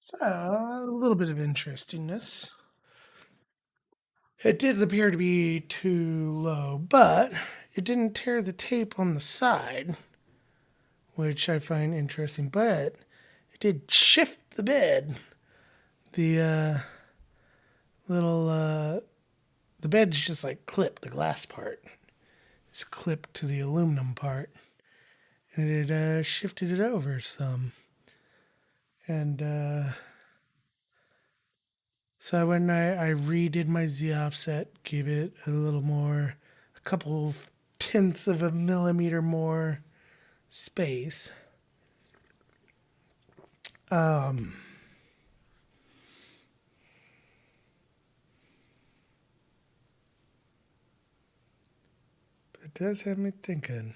So a little bit of interestingness. It did appear to be too low, but it didn't tear the tape on the side, which I find interesting. But it did shift the bed. The little the bed's just like clipped. The glass part is clipped to the aluminum part, and it shifted it over some. And so when I redid my Z offset, gave it a little more, a couple tenths of a millimeter more space. Um, it does have me thinking.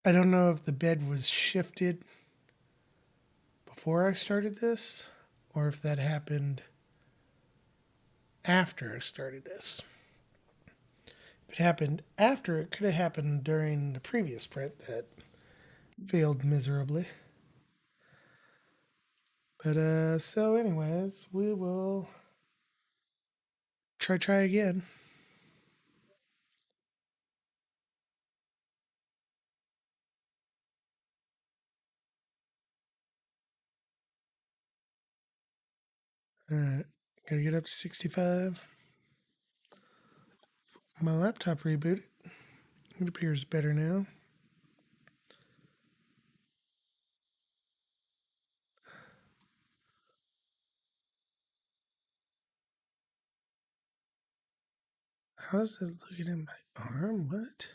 I don't know if the bed was shifted before I started this, or if that happened after I started this. If it happened after, it could have happened during the previous print that failed miserably. But so anyways, we will try again. All right, gotta get up to 65. My laptop rebooted. It appears better now. How's it looking at my arm? What?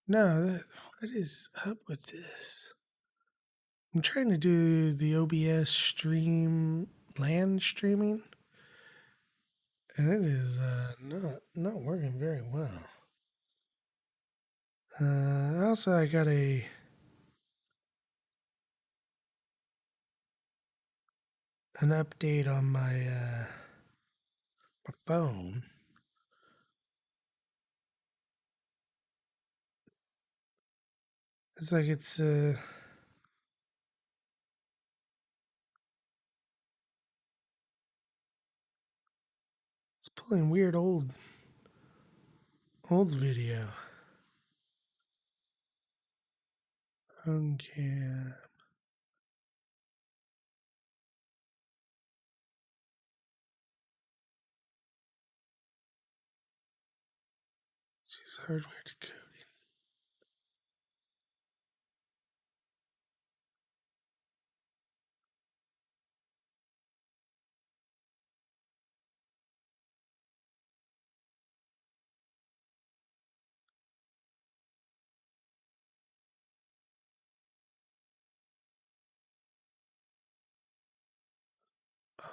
No, what is up with this? I'm trying to do the OBS stream land streaming, and it is not working very well. Also, I got an update on my phone. It's like it's pulling weird old video. Okay. Let's use hardware decoding.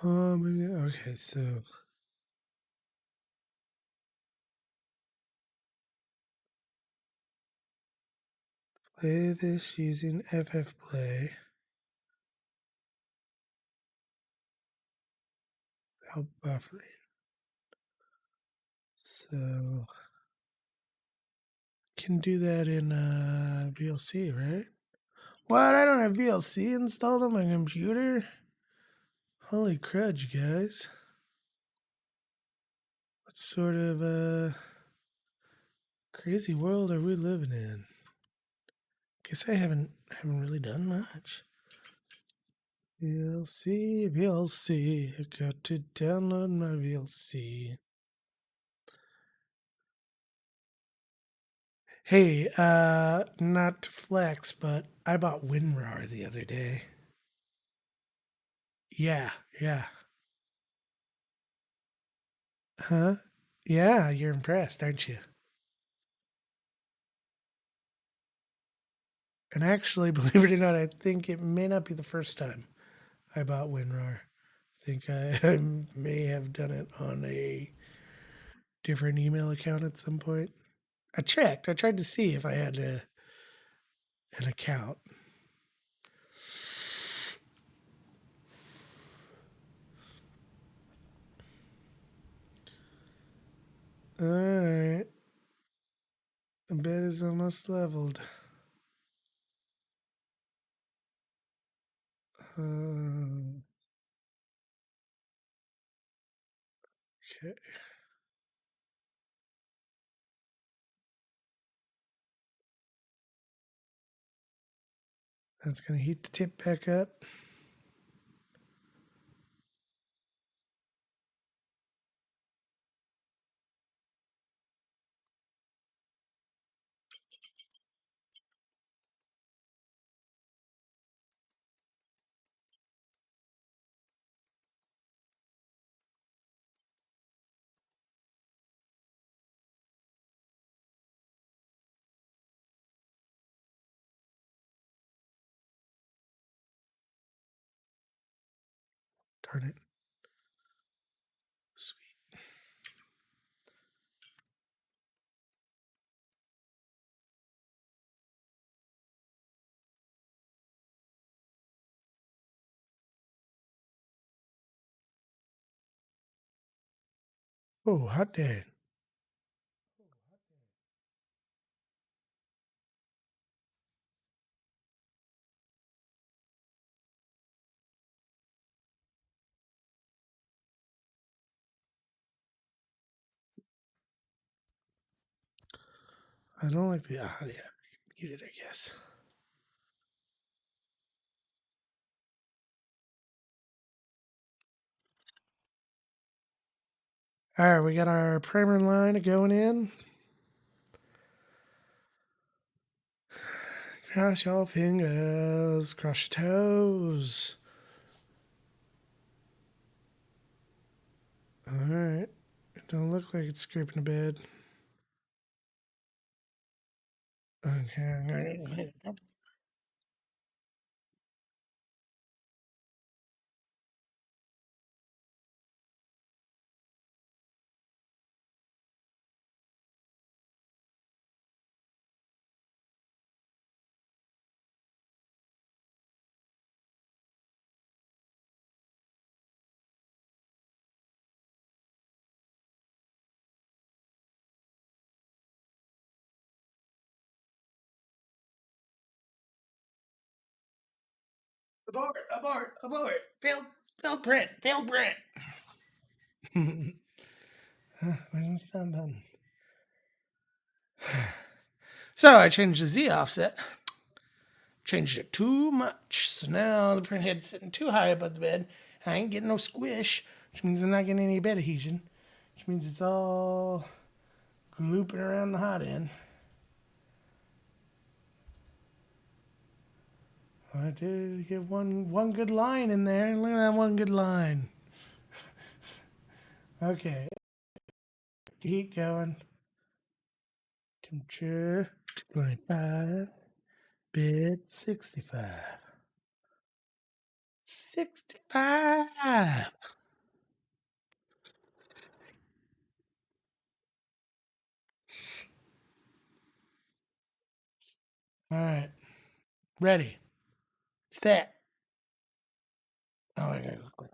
Okay, so play this using FF Play without buffering. So can do that in VLC, right? What? I don't have VLC installed on my computer? Holy crud, you guys. What sort of crazy world are we living in? Guess I haven't really done much. VLC. I got to download my VLC. Hey, not to flex, but I bought WinRAR the other day. Yeah, yeah. Huh? Yeah, you're impressed, aren't you? And actually, believe it or not, I think it may not be the first time I bought WinRAR. I think I may have done it on a different email account at some point. I checked. I tried to see if I had an account. All right. The bed is almost leveled. Okay. That's going to heat the tip back up. Darn it. Sweet. Oh, hot day. I don't like the audio. Muted, I guess. All right, we got our primer line going in. Cross your fingers, cross your toes. All right. It don't look like it's scraping the bed. Okay. Abort, abort, abort. Failed print, failed print. Where's the button? So I changed the Z offset. Changed it too much. So now the print head's sitting too high above the bed. I ain't getting no squish, which means I'm not getting any bed adhesion, which means it's all glooping around the hot end. I did get one good line in there. Look at that one good line. Okay, keep going. Temperature 25, bed 65. 65. All right, ready, set. Oh, I gotta go.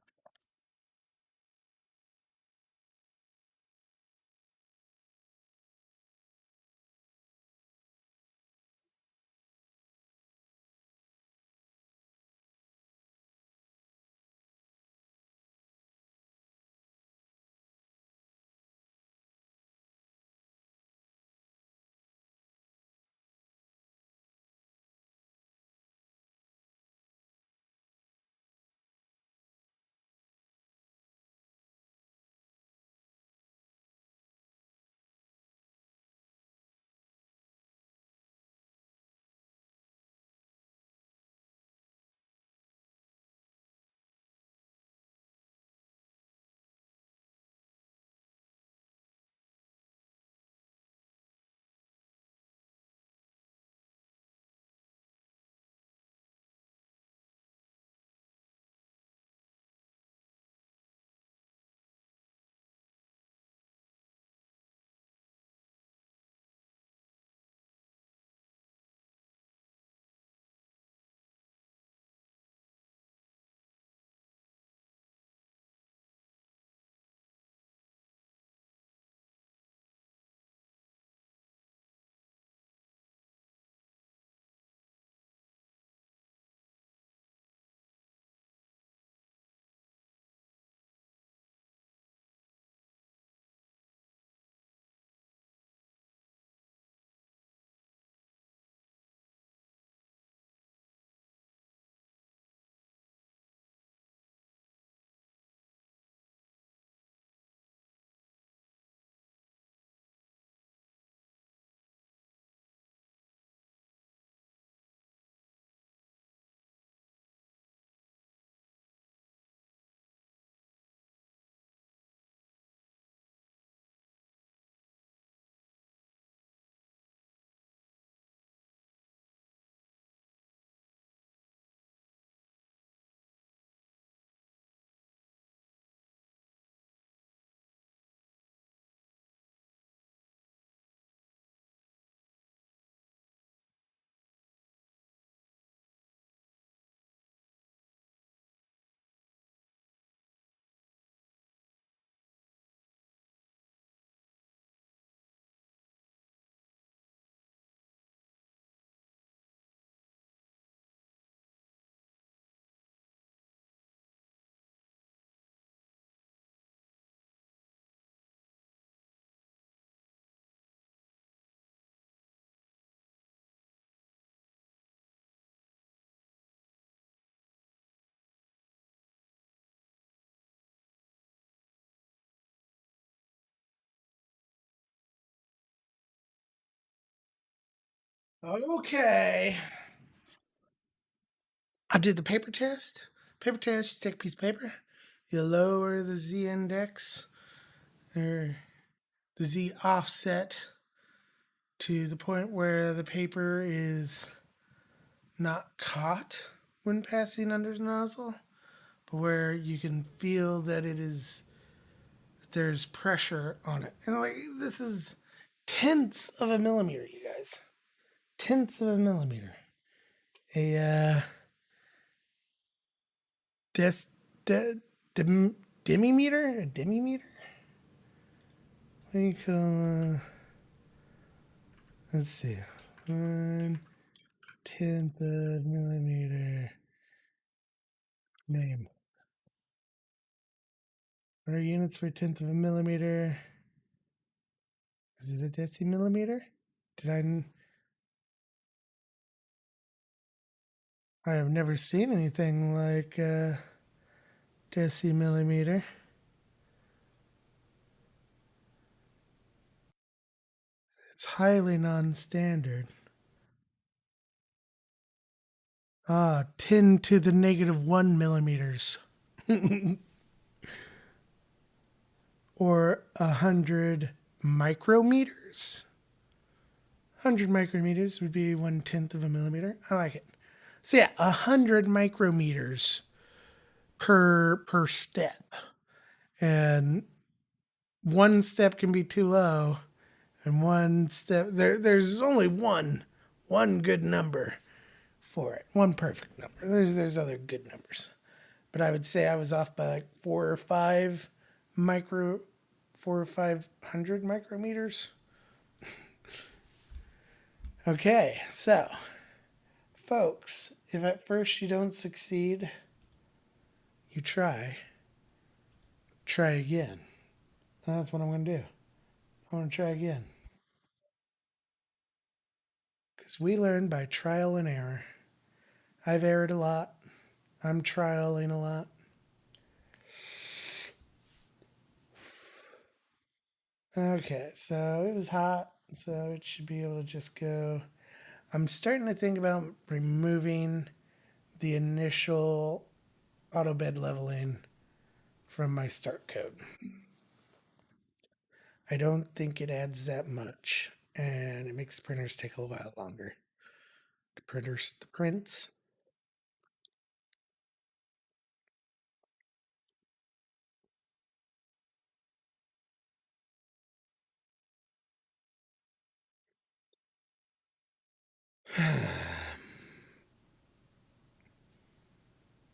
Okay. I did the paper test. Paper test, you take a piece of paper, you lower the Z index or the Z offset to the point where the paper is not caught when passing under the nozzle, but where you can feel that there's pressure on it. And like this is tenths of a millimeter, you guys. Tenths of a millimeter. A des, de, dim, demimeter? A demimeter? What do you call let's see. 1/10 of millimeter. Name. What are units for tenth of a millimeter? Is it a decimillimeter? Did I have never seen anything like decimillimeter. It's highly non-standard. 10 to the -1 millimeters. Or 100 micrometers. 100 micrometers would be 1/10 of a millimeter. I like it. So yeah, 100 micrometers per step. And one step can be too low, and one step there's only one good number for it. One perfect number. There's other good numbers. But I would say I was off by like micro 4 or 500 micrometers. Okay, so folks, if at first you don't succeed, you try again. That's what I'm going to do. I'm going to try again. Because we learn by trial and error. I've erred a lot. I'm trialing a lot. Okay, so it was hot, so it should be able to just go. I'm starting to think about removing the initial auto bed leveling from my start code. I don't think it adds that much, and it makes printers take a little while longer. The prints.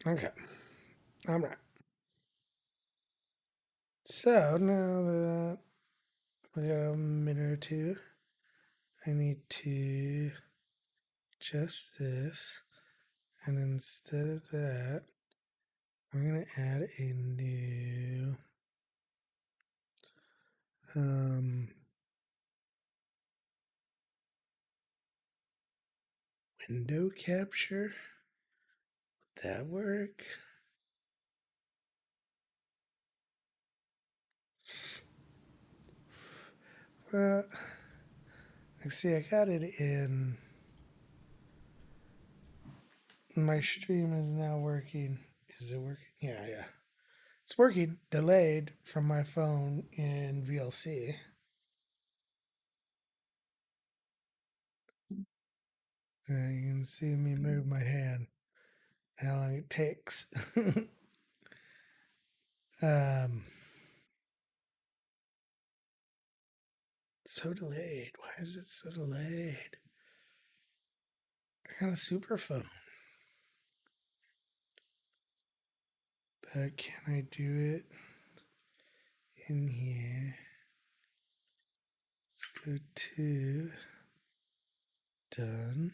Okay, all right. So now that we got a minute or two, I need to adjust this, and instead of that, I'm gonna add a new um, window capture. Would that work? Well, let's see. I got it in. My stream is now working. Is it working? Yeah, yeah. It's working. Delayed from my phone in VLC. You can see me move my hand. How long it takes. um, so delayed. Why is it so delayed? I got a super phone. But can I do it in here? Let's go to done.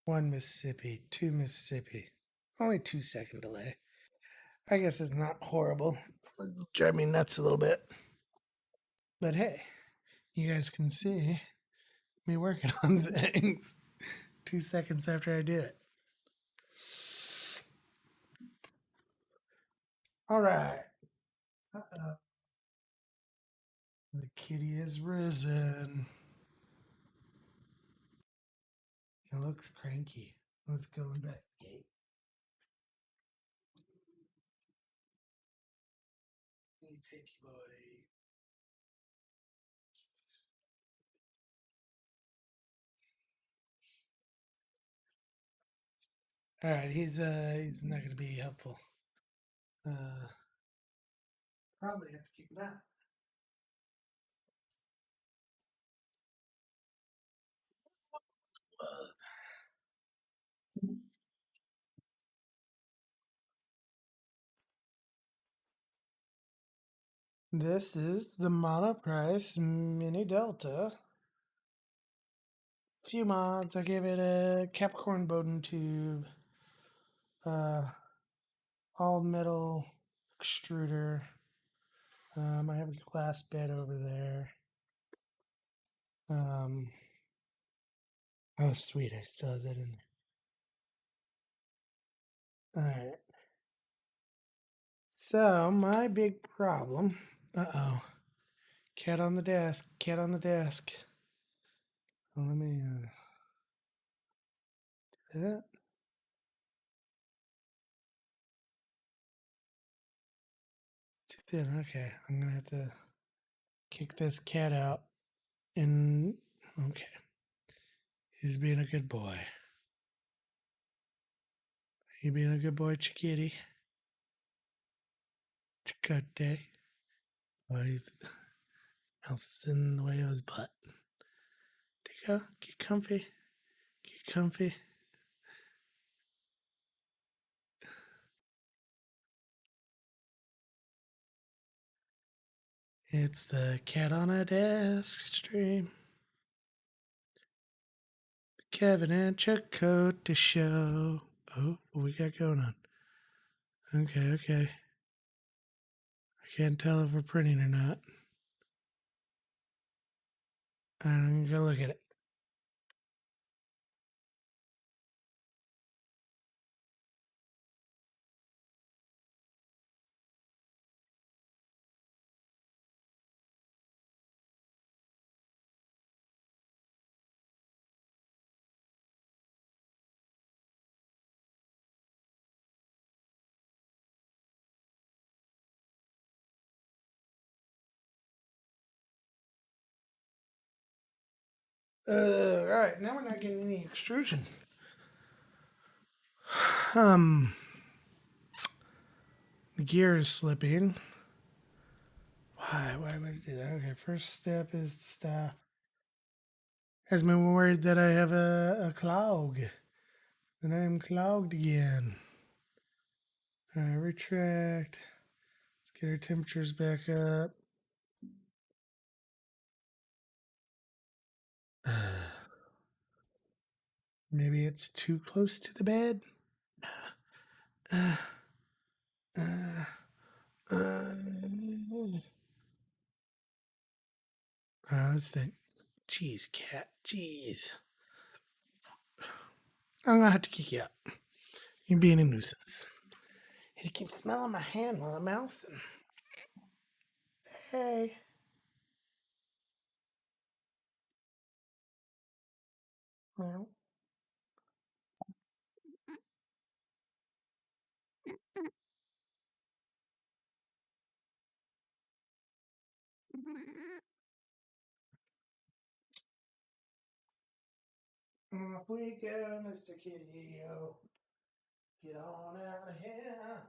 One Mississippi, two Mississippi. Only 2 second delay. I guess it's not horrible. It'll drive me nuts a little bit. But hey, you guys can see me working on things 2 seconds after I do it. All right. Uh-oh. The kitty is risen. It looks cranky. Let's go investigate. Hey, cranky boy. All right, he's not going to be helpful. Uh, Probably have to kick him out. This is the Monoprice Mini Delta. Few mods. I gave it a Capricorn Bowden tube, uh, all metal extruder. I have a glass bed over there. Um, oh, sweet. I still have that in there. All right. So, my big problem. Uh oh. Cat on the desk. Cat on the desk. Oh, let me do that. It's too thin. Okay. I'm going to have to kick this cat out. And, okay. He's being a good boy. He being a good boy, Chiquitty. Chicote. What else is in the way of his butt? There you go. Get comfy. Get comfy. It's the cat on a desk stream. Kevin and Chakotay show. Oh, what we got going on? Okay, okay. I can't tell if we're printing or not. I'm gonna go look at it. All right, now we're not getting any extrusion. Um, the gear is slipping. Why? Why would it do that? Okay, first step is to stop. Has me worried that I have a clog. That I am clogged again. Retract. Let's get our temperatures back up. Maybe it's too close to the bed. Uh, uh, All right, let's think. Jeez, cat. Jeez. I'm gonna have to kick you out. You're being a nuisance. He keeps smelling my hand while I'm mousing. Hey. Well, off we go, Mr. Kitty. Oh, get on out of here.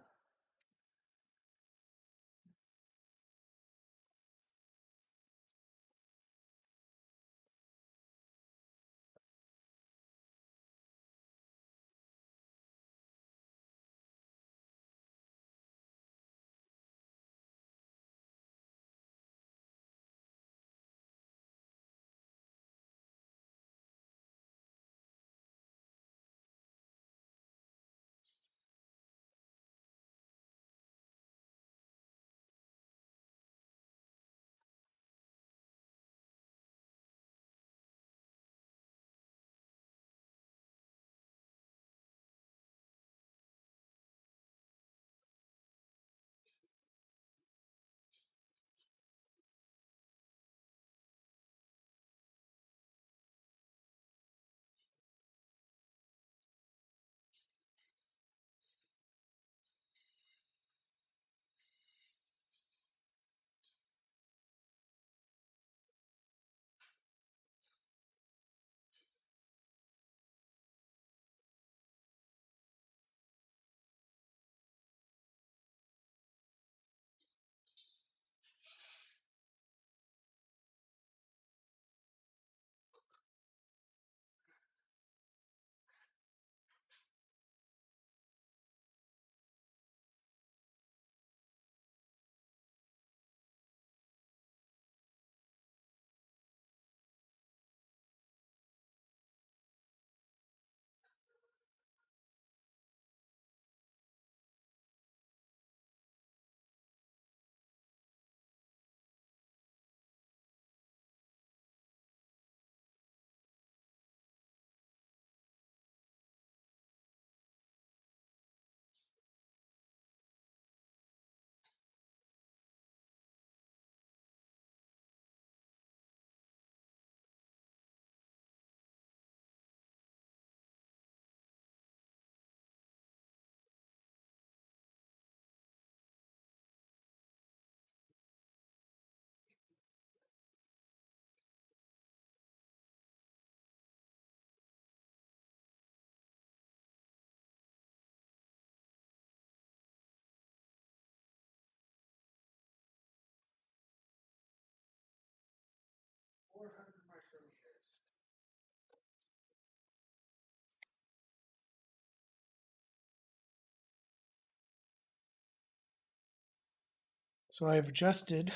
So I've adjusted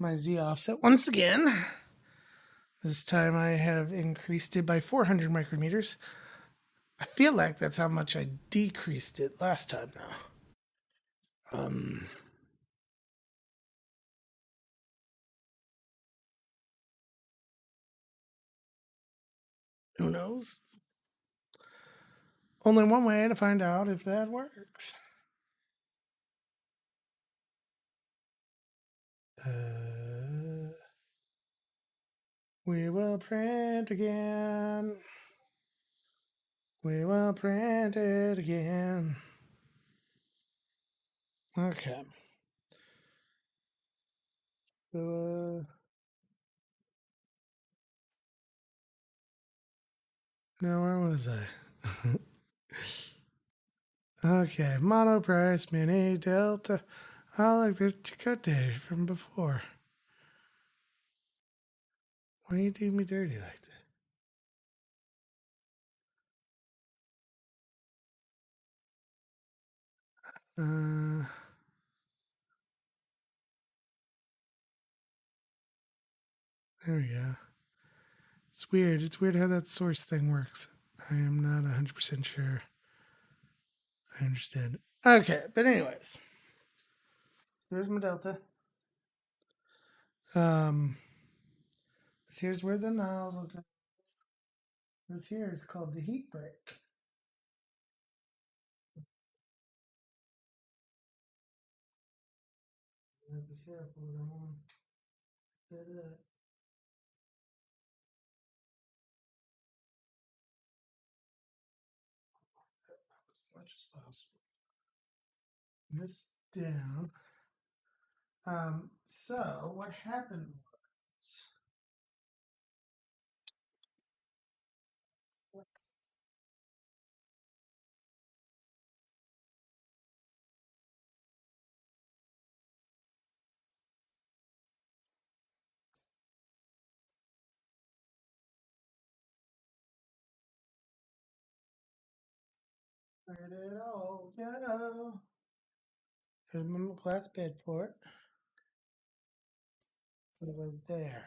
my Z offset once again. This time I have increased it by 400 micrometers. I feel like that's how much I decreased it last time now. Um, who knows? Only one way to find out if that works. We will print again. We will print it again. Okay. So, now where was I? Okay, Monoprice Mini Delta. Oh, look, there's Chicote from before. Why you do me dirty like that? There we go. It's weird. It's weird how that source thing works. I am not 100% sure I understand. Okay, but anyways, there's my Delta. Um, here's where the nozzle goes. This here is called the heat break. Be careful, I don't want to set up as much as possible. This down. So what happened was, where did it all go? Here's my glass bed for it. It was there.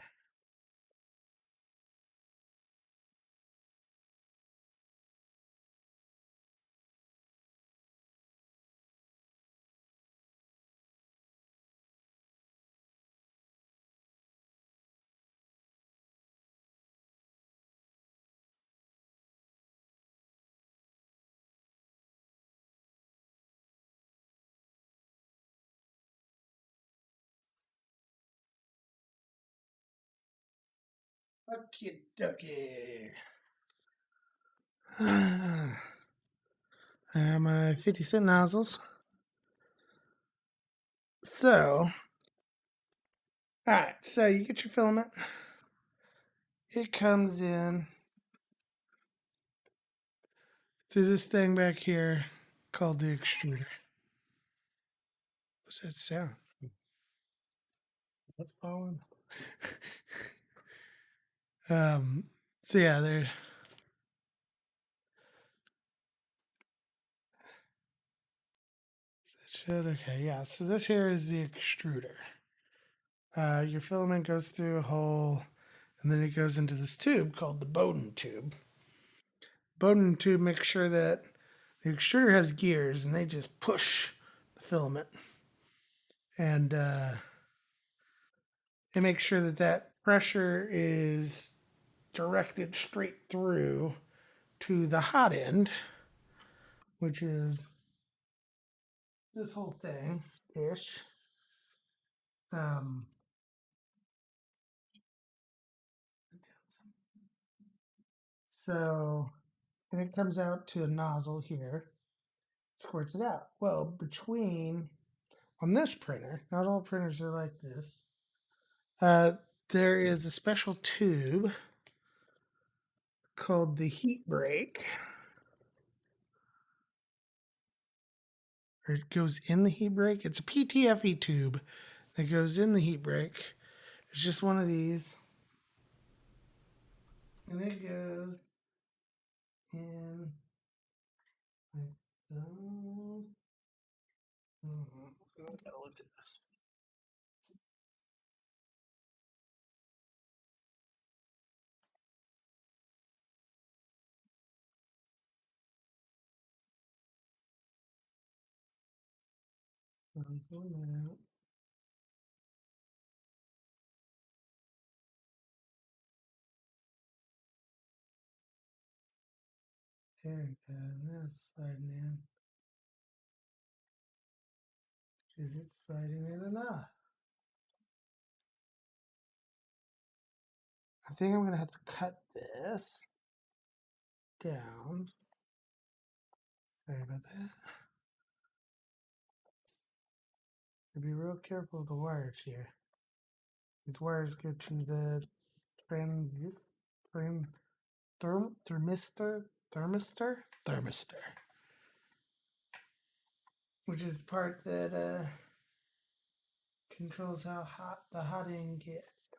Okie dokie. I have my 50-cent nozzles. So, alright, so you get your filament. It comes in through this thing back here called the extruder. What's that sound? What's falling? So yeah, there. Should okay, yeah. So this here is the extruder. Your filament goes through a hole, and then it goes into this tube called the Bowden tube. Bowden tube makes sure that the extruder has gears, and they just push the filament, and it makes sure that that pressure is directed straight through to the hot end, which is this whole thing ish. Um, so, and it comes out to a nozzle here, squirts it out. Well, between on this printer, not all printers are like this. Uh, there is a special tube called the heat break, or it goes in the heat break. It's a PTFE tube that goes in the heat break. It's just one of these, and it goes in like so. I gotta look at this. Something out. There it goes. Now it's sliding in. Is it sliding in enough? I think I'm gonna have to cut this down. Sorry about that. Be real careful with the wires here. These wires go to the therm, thermistor, which is the part that controls how hot the hot end gets.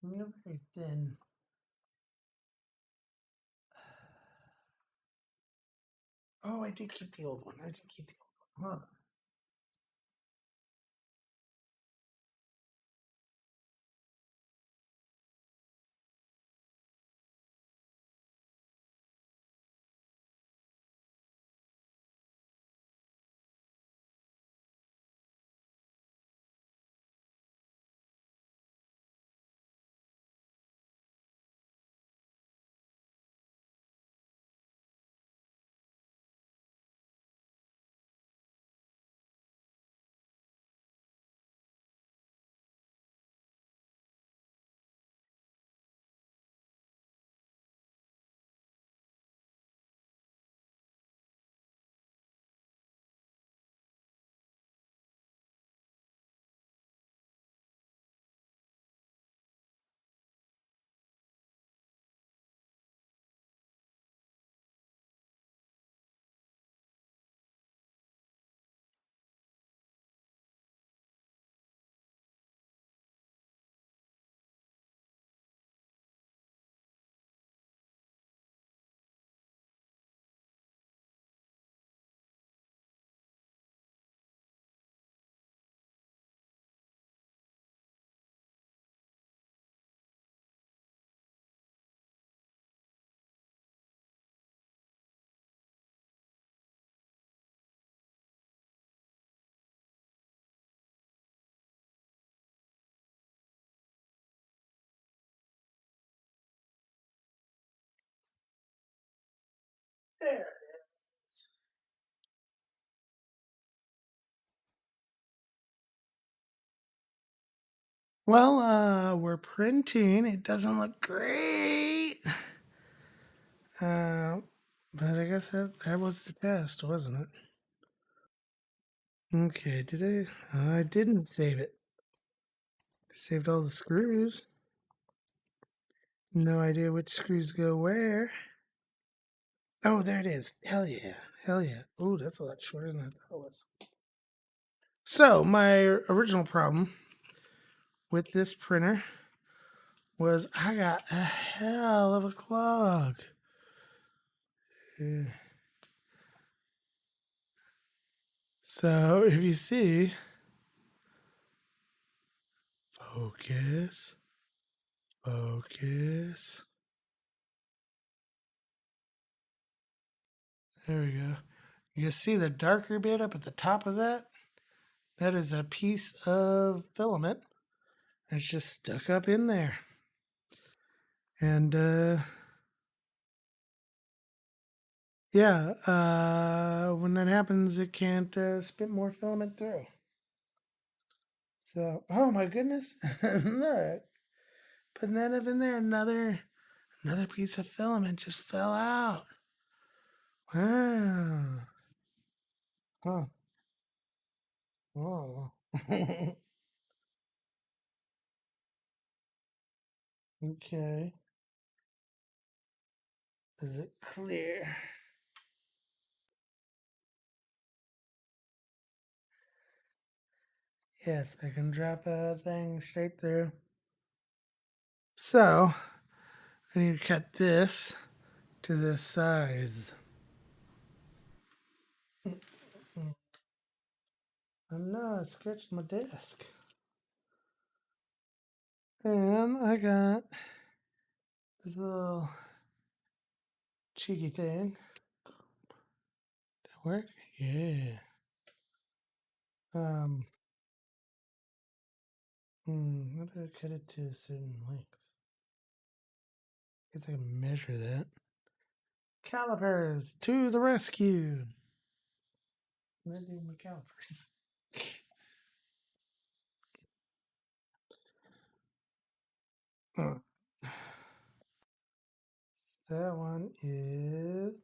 And they're very thin. Oh, I did keep the old one. I did keep the old one. Hold on. There it is. Well, we're printing. It doesn't look great. Uh, but I guess that was the test, wasn't it? Okay, did I? I didn't save it. Saved all the screws. No idea which screws go where. Oh, there it is. Hell yeah. Hell yeah. Oh, that's a lot shorter than I thought it was. So, my original problem with this printer was I got a hell of a clog. Yeah. So, if you see, focus, focus. There we go. You see the darker bit up at the top of that? That is a piece of filament that's just stuck up in there. And yeah, when that happens, it can't spit more filament through. So, oh my goodness, look, putting that up in there, another piece of filament just fell out. Wow. Huh. Oh. Okay. Is it clear? Yes, I can drop a thing straight through. So, I need to cut this to this size. Oh no, it scratched my desk. And I got this little cheeky thing work? Yeah. Um, how do I cut it to a certain length? Guess I can measure that. Calipers to the rescue. Where do my calipers? Oh, that one is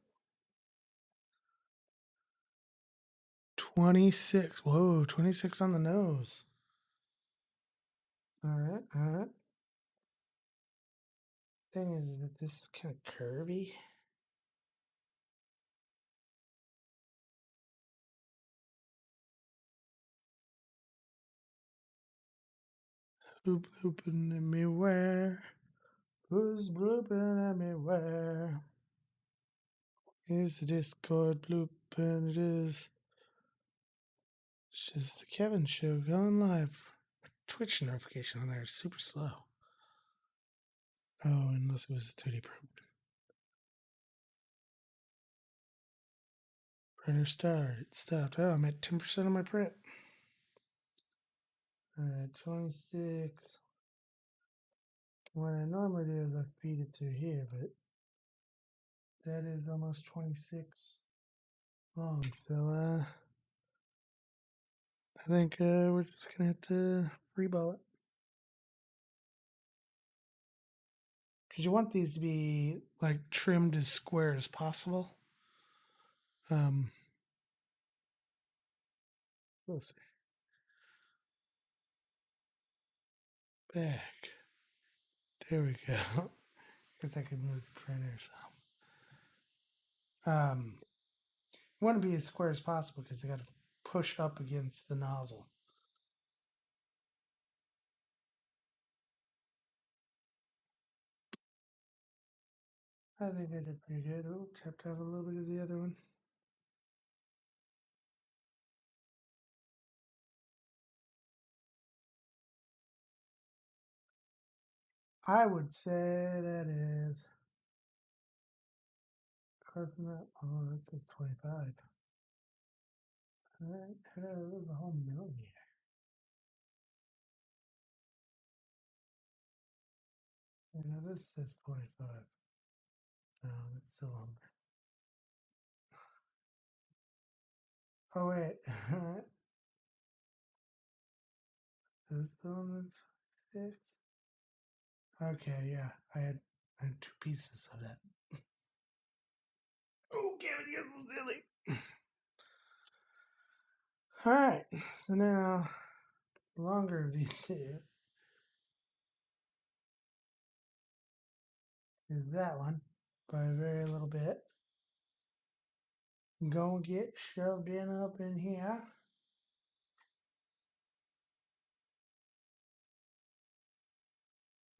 26. Whoa, 26 on the nose. All right, all right. Thing is that this is kind of curvy. Bloop blooping everywhere. Who's blooping everywhere? Is the Discord blooping? It is. It's just the Kevin Show going live. Twitch notification on there is super slow. Oh, unless it was a 2D print. Printer started. It stopped. Oh, I'm at 10% of my print. Alright, 26. What I normally do is I feed it through here, but that is almost 26 long. So, I think we're just gonna have to freeball it. Because you want these to be like trimmed as square as possible. Um, closer. Back. There we go. Guess I could move the printer so. You want to be as square as possible because they got to push up against the nozzle. I think I did pretty good. Oh, tapped out a little bit of the other one. I would say that is. Oh, that says 25. All right, there's a whole millimeter. You know, this says 25. No, it's still longer. Oh, wait. Is this the one that's 6? Okay, yeah. I had 2 pieces of that. Oh, Kevin, you're so silly. All right, so now the longer of these two is that one by a very little bit. Gonna get shoved in up in here.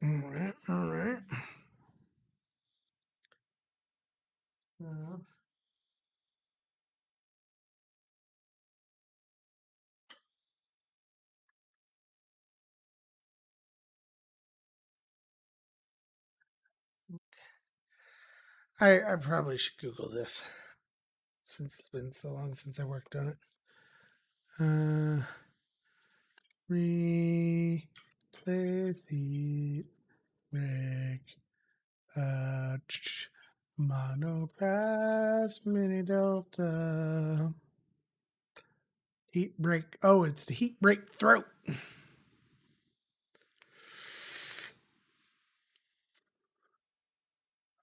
All right, all right. Uh, I probably should Google this since it's been so long since I worked on it. Replace the brake. Monoprice Mini Delta. Heat brake. Oh, it's the heat brake throat.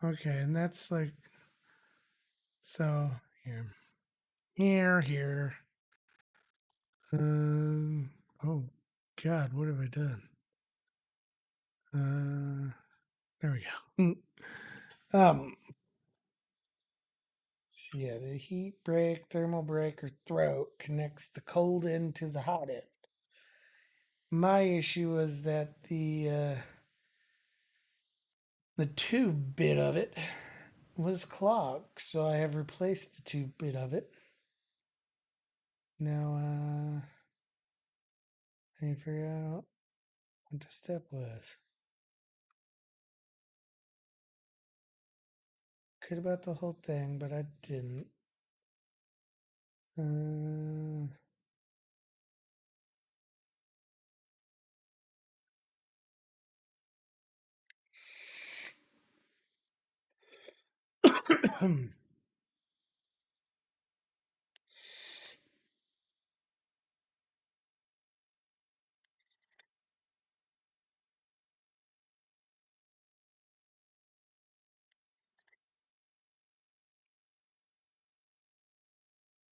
Okay, and that's like so here. Here. Oh God, what have I done? There we go. um, so yeah, the heat brake, thermal brake, or throat connects the cold end to the hot end. My issue was that the tube bit of it was clogged, so I have replaced the tube bit of it. Now, I need to figure out what the step was. Could have bought the whole thing, but I didn't. Uh,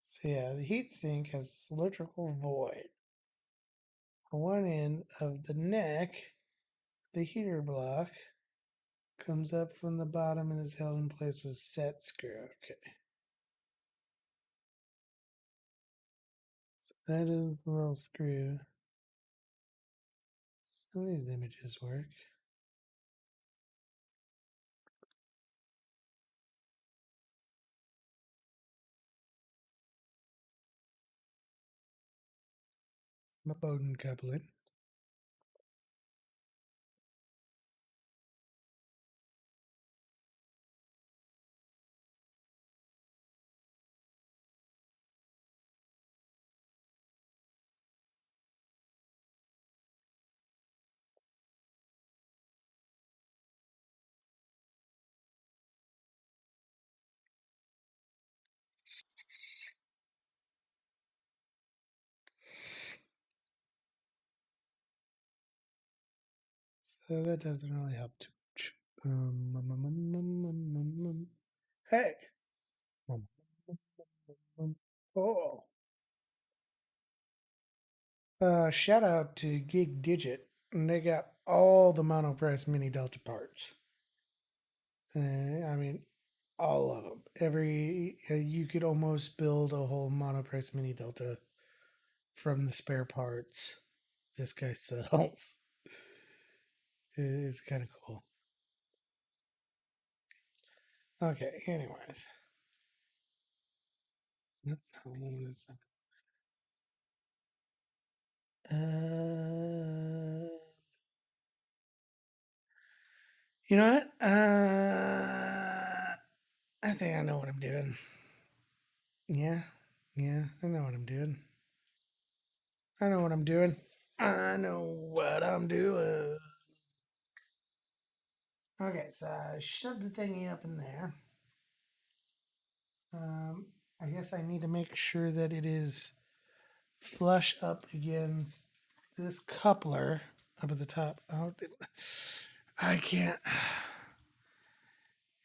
so yeah, the heatsink has a cylindrical void. On one end of the neck, the heater block comes up from the bottom and is held in place with a set screw. Okay. So that is the little screw. Some of these images work. My Bowden coupling. So that doesn't really help too much. Hey. Oh. Shout out to Gig Digit. And they got all the Monoprice Mini Delta parts. I mean, all of them. Every you could almost build a whole Monoprice Mini Delta from the spare parts this guy sells. It's kind of cool. Okay. Anyways, you know what? I think I know what I'm doing. Yeah, yeah, I know what I'm doing. I know what I'm doing. I know what I'm doing. Okay, so I shoved the thingy up in there. I guess I need to make sure that it is flush up against this coupler up at the top. Oh, I can't.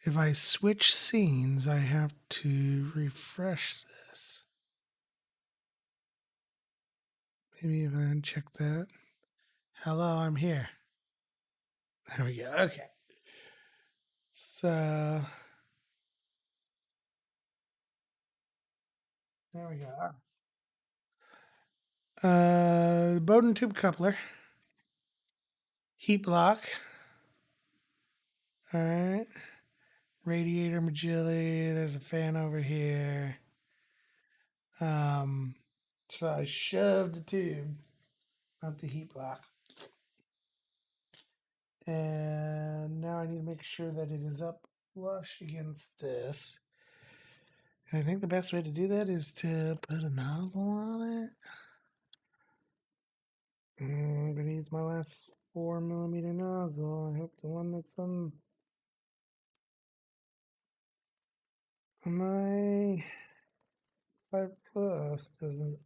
If I switch scenes, I have to refresh this. Maybe if I uncheck that. Hello, I'm here. There we go. Okay. So there we go. Bowden tube coupler, heat block. All right. Radiator Magilli. There's a fan over here. Um, so I shoved the tube up the heat block. And now I need to make sure that it is up flush against this. And I think the best way to do that is to put a nozzle on it. I'm going to use my last 4mm nozzle. I hope the one that's on my 5 plus doesn't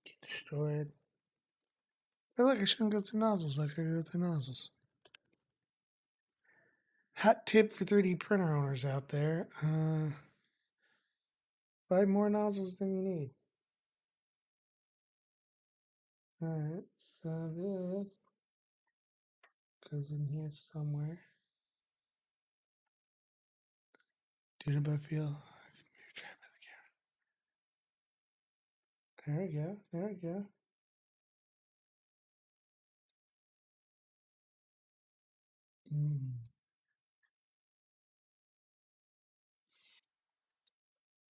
get destroyed. Hey, look, I shouldn't go through nozzles like I go through nozzles. Hot tip for 3D printer owners out there. Buy more nozzles than you need. Alright, so this goes in here somewhere. Doing it by feel. There we go. There we go.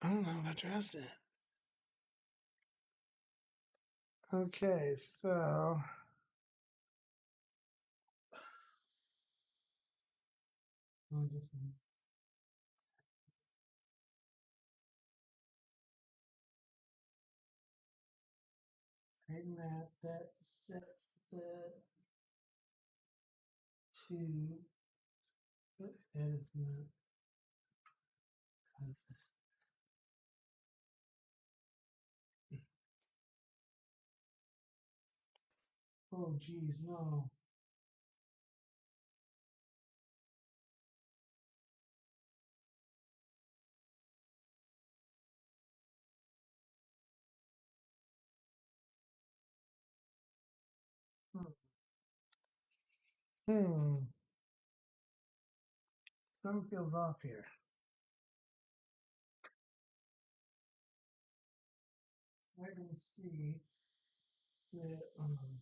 I don't know if I trust it. Okay, so I'll just And that sets the tube. That is not cause this. Oh geez, no. Hmm. Something feels off here. I can see that on one.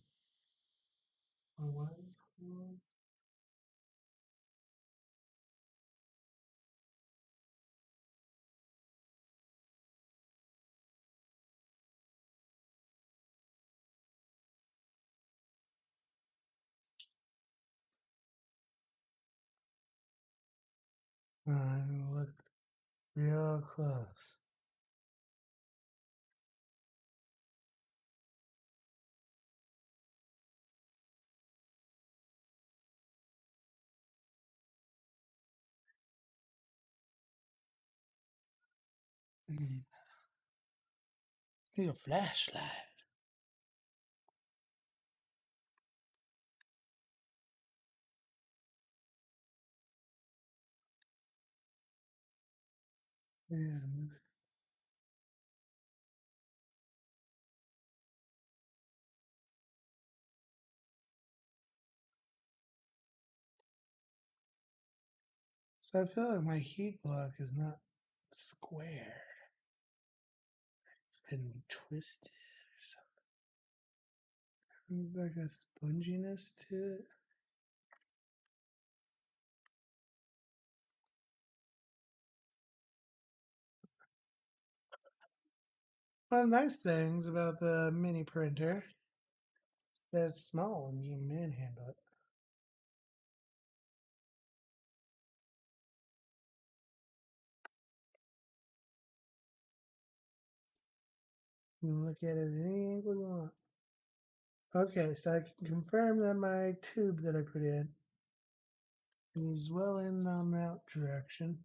Look real close. Need a flashlight. Yeah. So I feel like my heat block is not square. It's been twisted or something. There's like a sponginess to it. One of the nice things about the mini printer that it's small and you can manhandle it. You can look at it at any angle you want. Okay, so I can confirm that my tube that I put in is well in on that direction.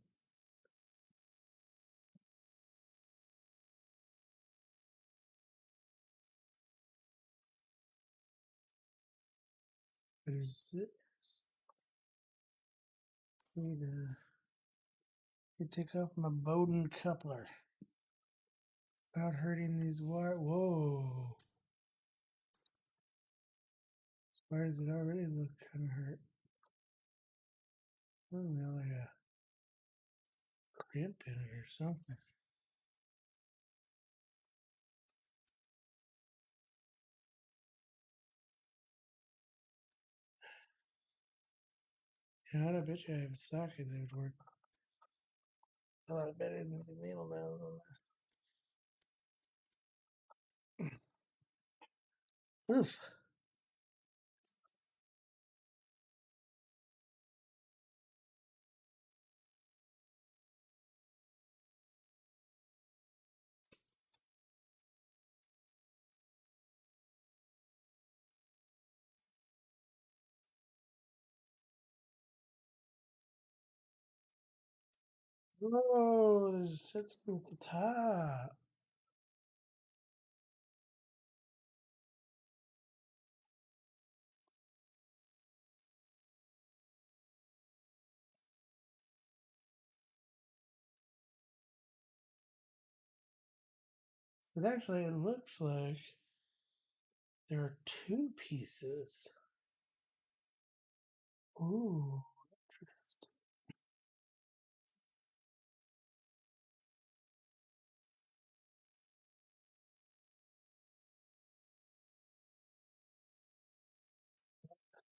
What is this? Need to take off my Bowden coupler without hurting these wires. Whoa. As far as it already look kind of hurt. Oh, like a cramp in it or something. God, I bet you I have a socket that would work a lot better than the needle now. Oof. Whoa, there's a set screw at the top. But actually, it looks like there are two pieces. Ooh, interesting.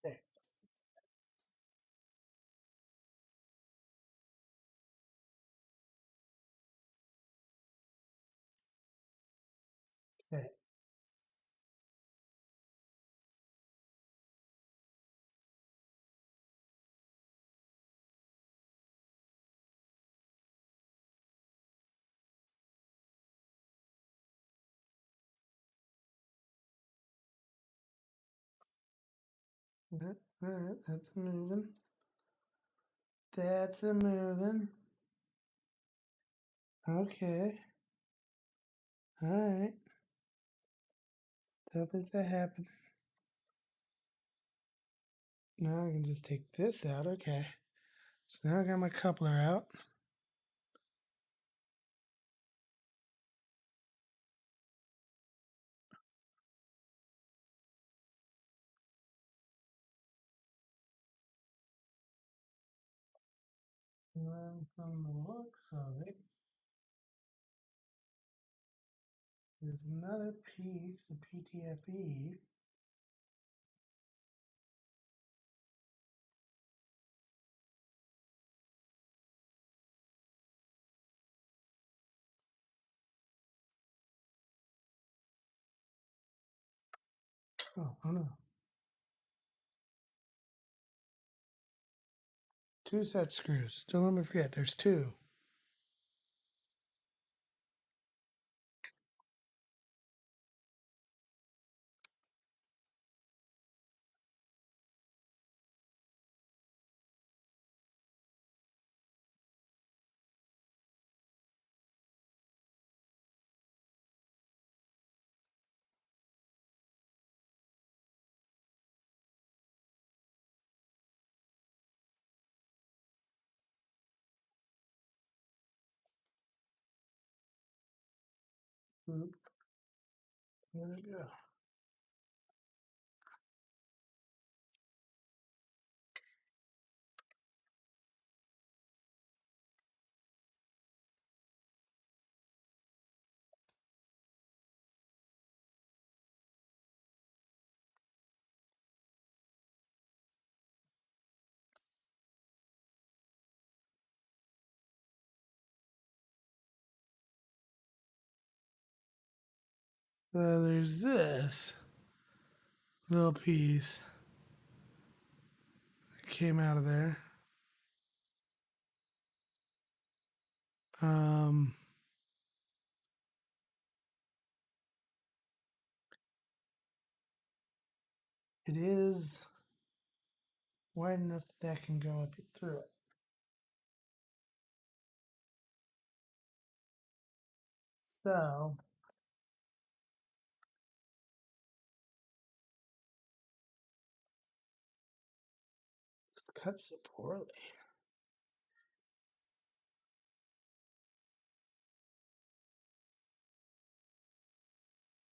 There. Okay. All right, that's moving. That's a moving. Okay. All right. Stuff is a happening. Now I can just take this out. Okay. So now I got my coupler out. And from the looks of it, there's another piece of PTFE. Oh no. Two set screws. Don't let me forget, there's two. Oop, there we go. There's this little piece that came out of there. Um, it is wide enough that that can go up through it. So it's cut so poorly.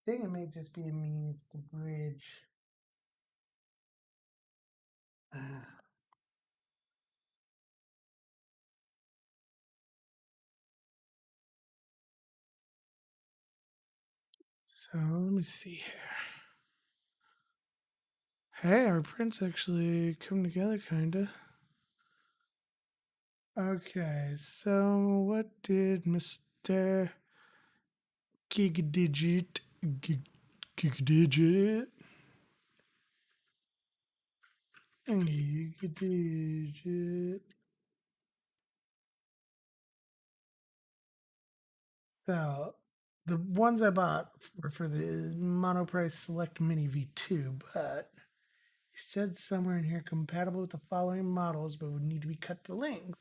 I think it may just be a means to bridge. Ah, so let me see here. Hey, our prints actually come together, kinda. Okay, so what did Mr. Gigadigit Gigadigit Gigadigit? So the ones I bought were for the Monoprice Select Mini V2, but he said somewhere in here compatible with the following models, but would need to be cut to length.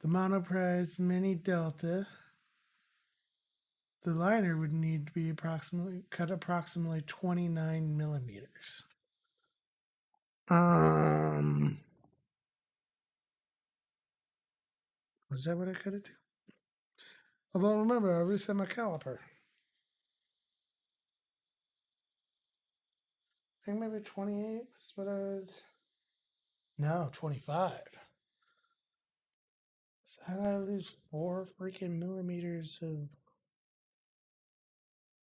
The Monoprice Mini Delta, the liner would need to be approximately 29 millimeters. Um, was that what I cut it to? Although remember, I reset my caliper. I think maybe 28 was what I was. No, 25. So how did I lose 4 freaking millimeters of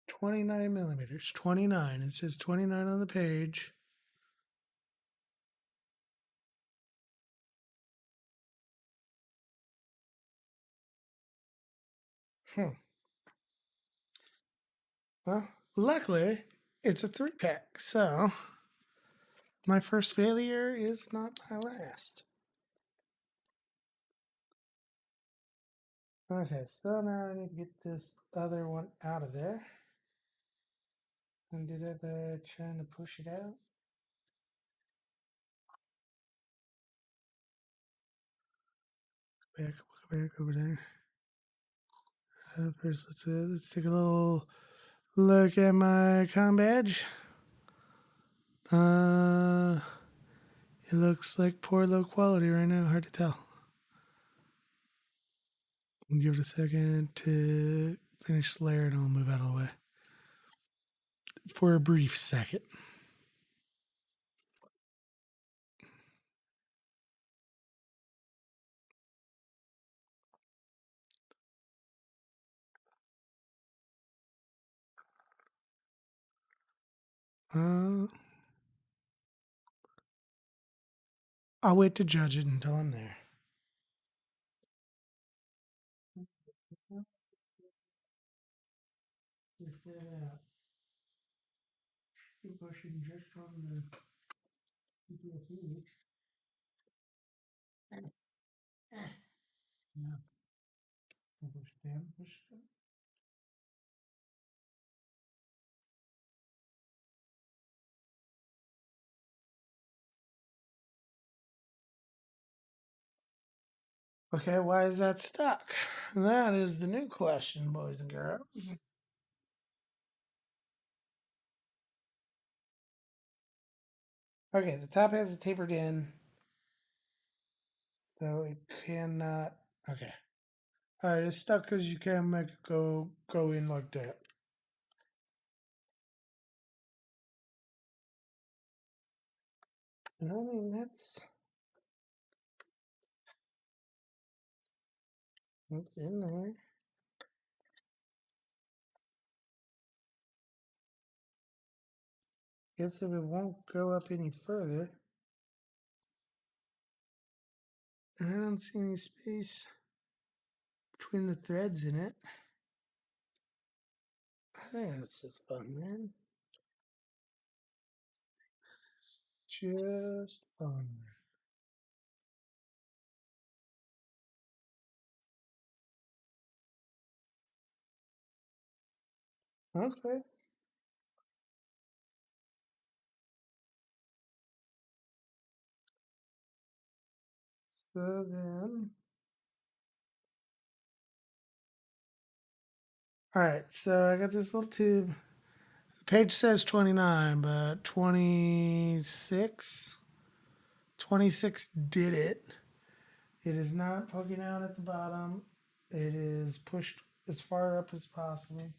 29 millimeters? 29. It says 29 on the page. Hmm. Well, luckily, it's a 3 pack, so my first failure is not my last. Okay, so now I need to get this other one out of there. And do that by trying to push it out. back over there. First, let's take a little look at my com badge. Uh, it looks like poor low quality right now. Hard to tell. We'll give it a second to finish the layer, and I'll move out of the way for a brief second. Uh, I'll wait to judge it until I'm there. Just that out. Keep pushing just on the PPFE. No, push down, push down. Okay, why is that stuck? That is the new question, boys and girls. Okay, the top has a tapered in, so it cannot. Okay, all right, it's stuck because you can't make it go in like that. I mean, that's in there. Guess if it won't go up any further, and I don't see any space between the threads in it. I think that's just fun, man. Just fun. Okay. So then, all right. So I got this little tube. The page says 29, but 26 did it. It is not poking out at the bottom. It is pushed as far up as possible.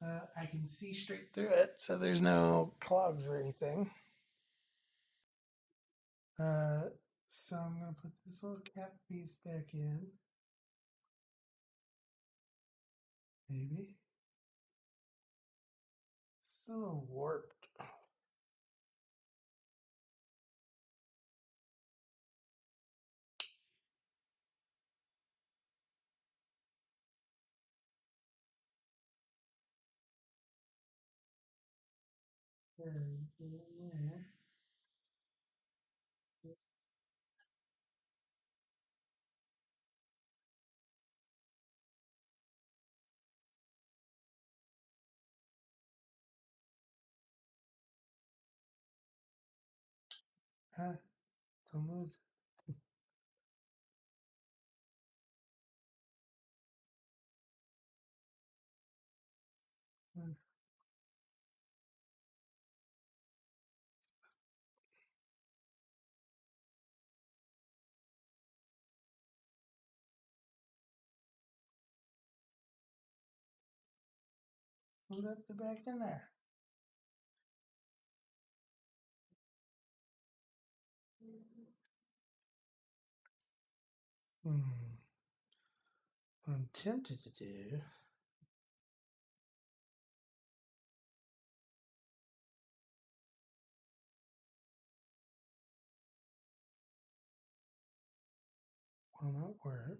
I can see straight through it, so there's no clogs or anything. Uh, so I'm gonna put this little cap piece back in. Maybe. It's a little warped. There. Huh? Don't move. Put it back in there. Hmm. What I'm tempted to do. Will not work.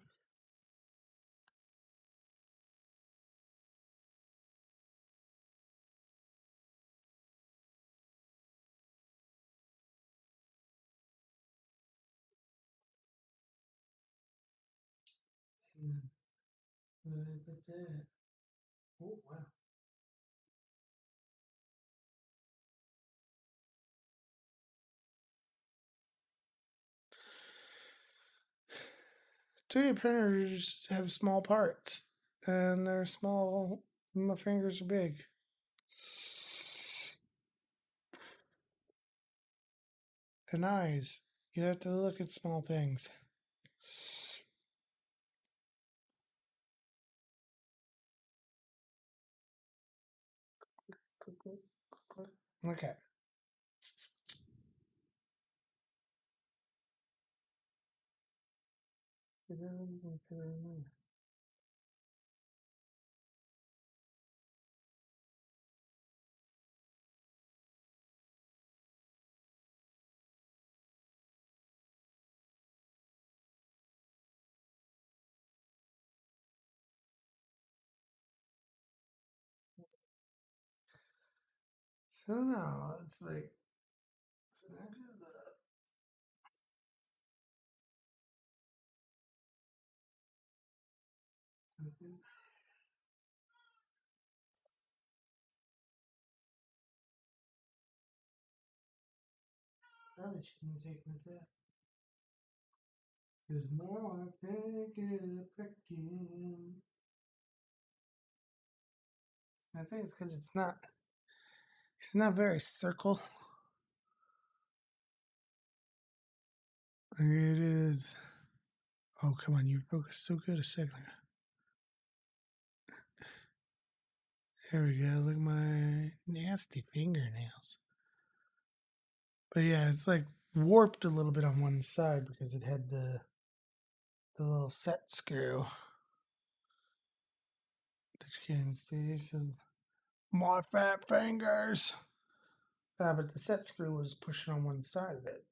And then put that. Oh wow. 2D printers have small parts, and they're small. My fingers are big. And eyes. You have to look at small things. Okay. So now it's like now that you can take with that. There's more I can't get it back in. I think it's because it's not very circle. It is. Oh, come on, you focused so good a second ago. There we go. Look at my nasty fingernails. But yeah, it's like warped a little bit on one side because it had the little set screw that you can't see because my fat fingers. But the set screw was pushing on one side of it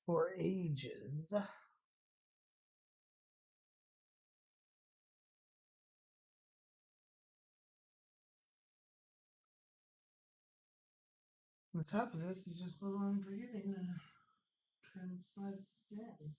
for ages. On the top of this is just a little unforgiving. Trying to slide it down.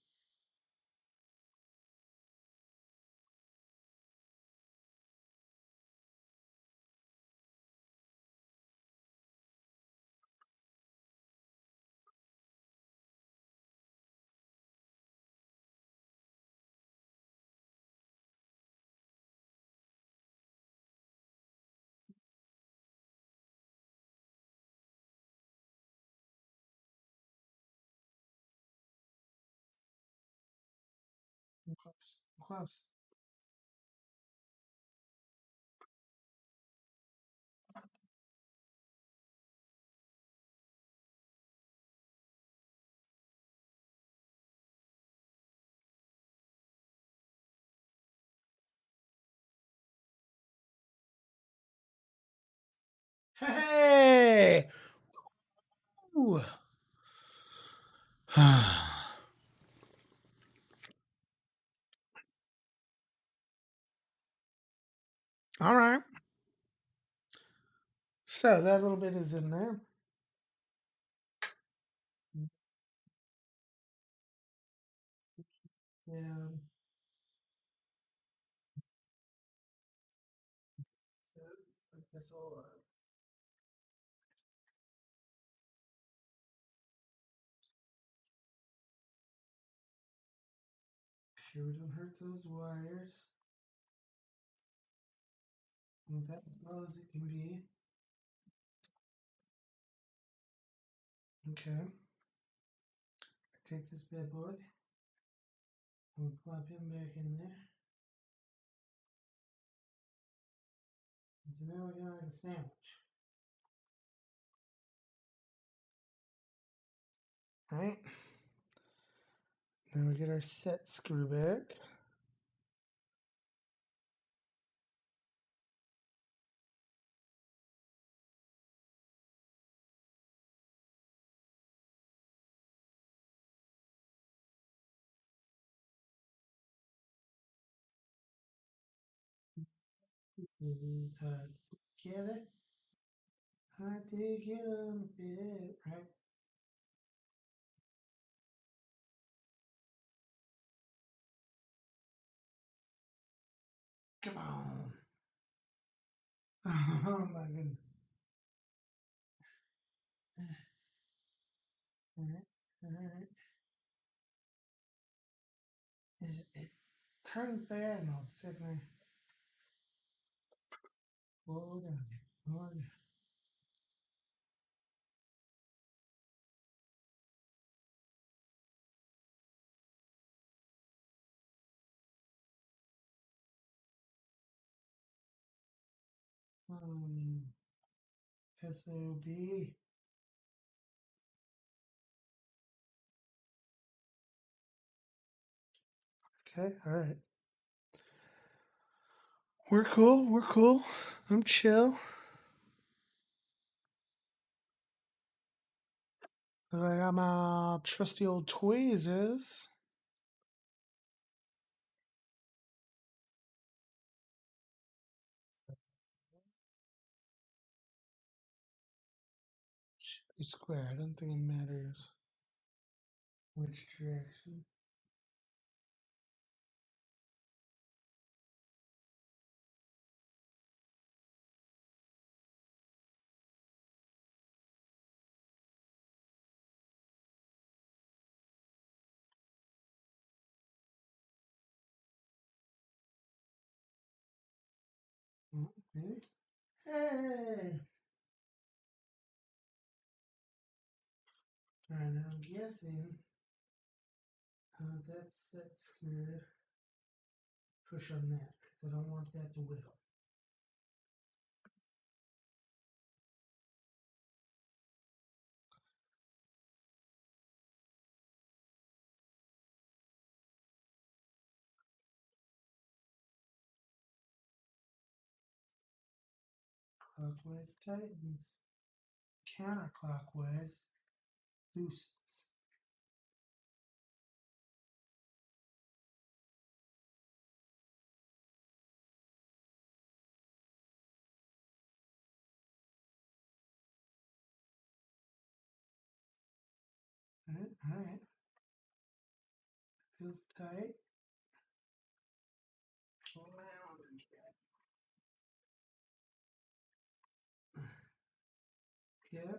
Close. Close. Hey! Ooh. All right. So that little bit is in there. Yeah. Like this all sure we don't hurt those wires. And that as well as it can be. Okay. I take this bad boy and plop him back in there. And so now we're gonna like a sandwich. Alright. Now we get our set screw back. This is hard to get it. Hard to get on a bit, right? Come on. Oh my goodness. Alright. Alright. turns diagonal. The second I slow down. Slow down. SOB. Okay, all right. We're cool. We're cool. I'm chill. I got my trusty old tweezers. Should be square. I don't think it matters which direction. Maybe. Hey! Alright, now I'm guessing that's that screw. Push on that because I don't want that to wiggle. Clockwise tightens. Counterclockwise loosens. Alright. Feels tight. Pull around again. Yeah.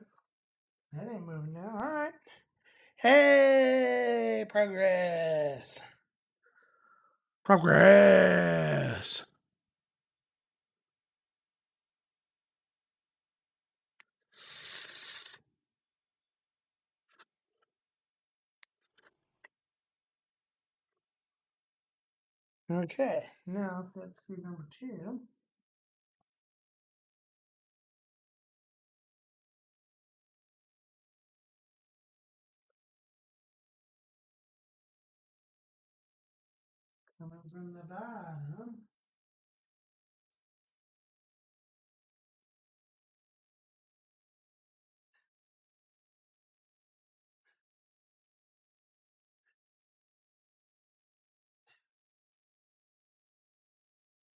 That ain't moving now. Alright. Hey! Progress! Progress! Okay, now that's screw number two. Coming from the bottom.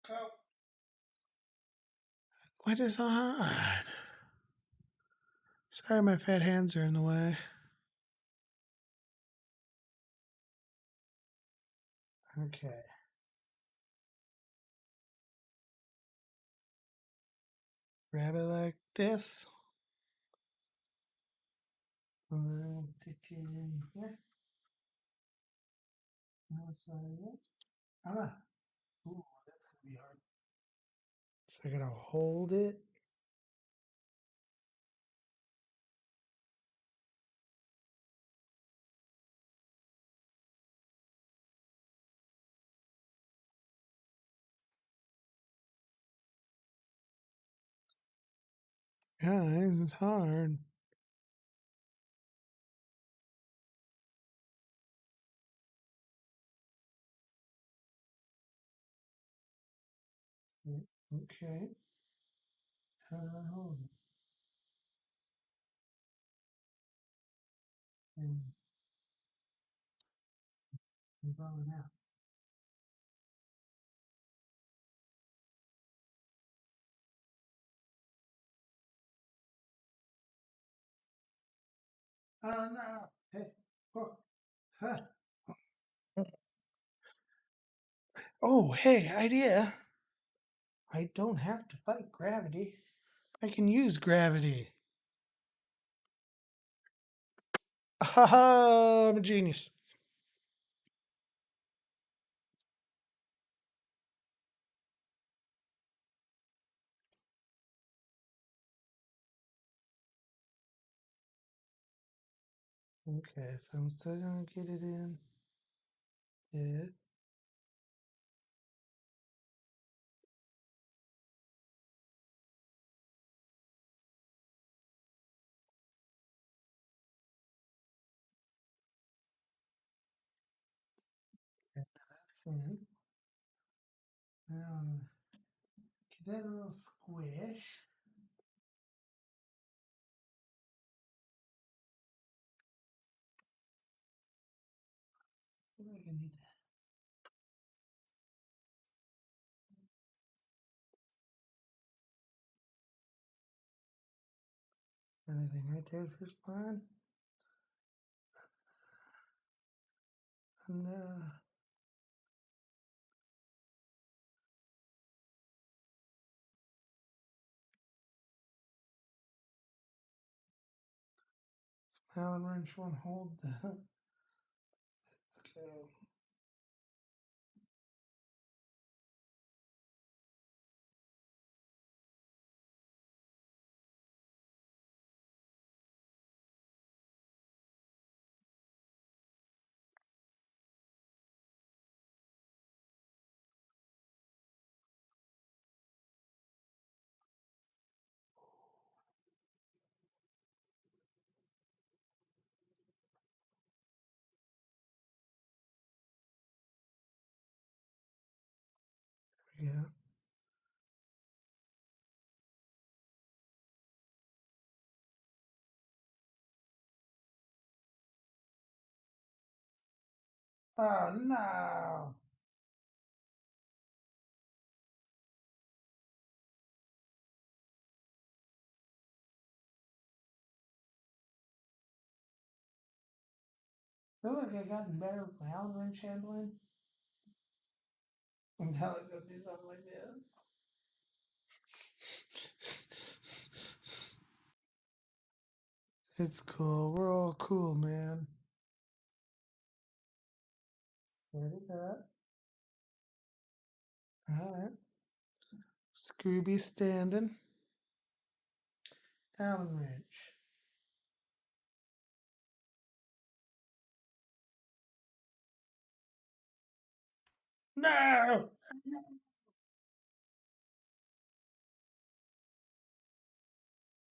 Oh. What is on? Sorry, my fat hands are in the way. Okay. Grab it like this. And then take it in here. Outside this. Ah. Ooh, that's gonna be hard. So I gotta hold it. Yeah, this is hard. Okay. How do I hold it? And I'm going out. Oh no! Hey, oh, huh. Oh, hey, idea. I don't have to fight gravity. I can use gravity. Haha, I'm a genius. Okay, so I'm still gonna get it in it. That's in. Now I'm get that a little squish. I feel like I need anything right there, fish line. And Allen wrench won't hold the. So, yeah. Oh no! I feel like I gotten better with my Allen wrench handling. I'm telling you, do something like this. It's cool. We're all cool, man. Ready for that? All right. Scrooby standing. Allen wrench. No!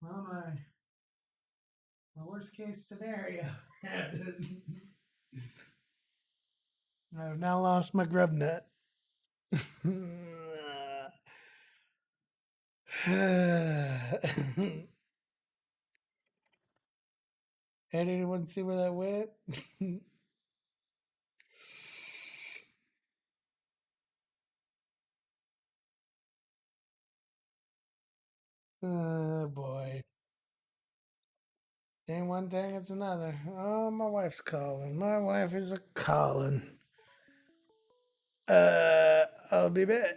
Well, my worst case scenario. I've now lost my grub nut. Hey, did anyone see where that went? Oh boy. Ain't one thing, it's another. Oh, my wife's calling. My wife is a calling. I'll be back.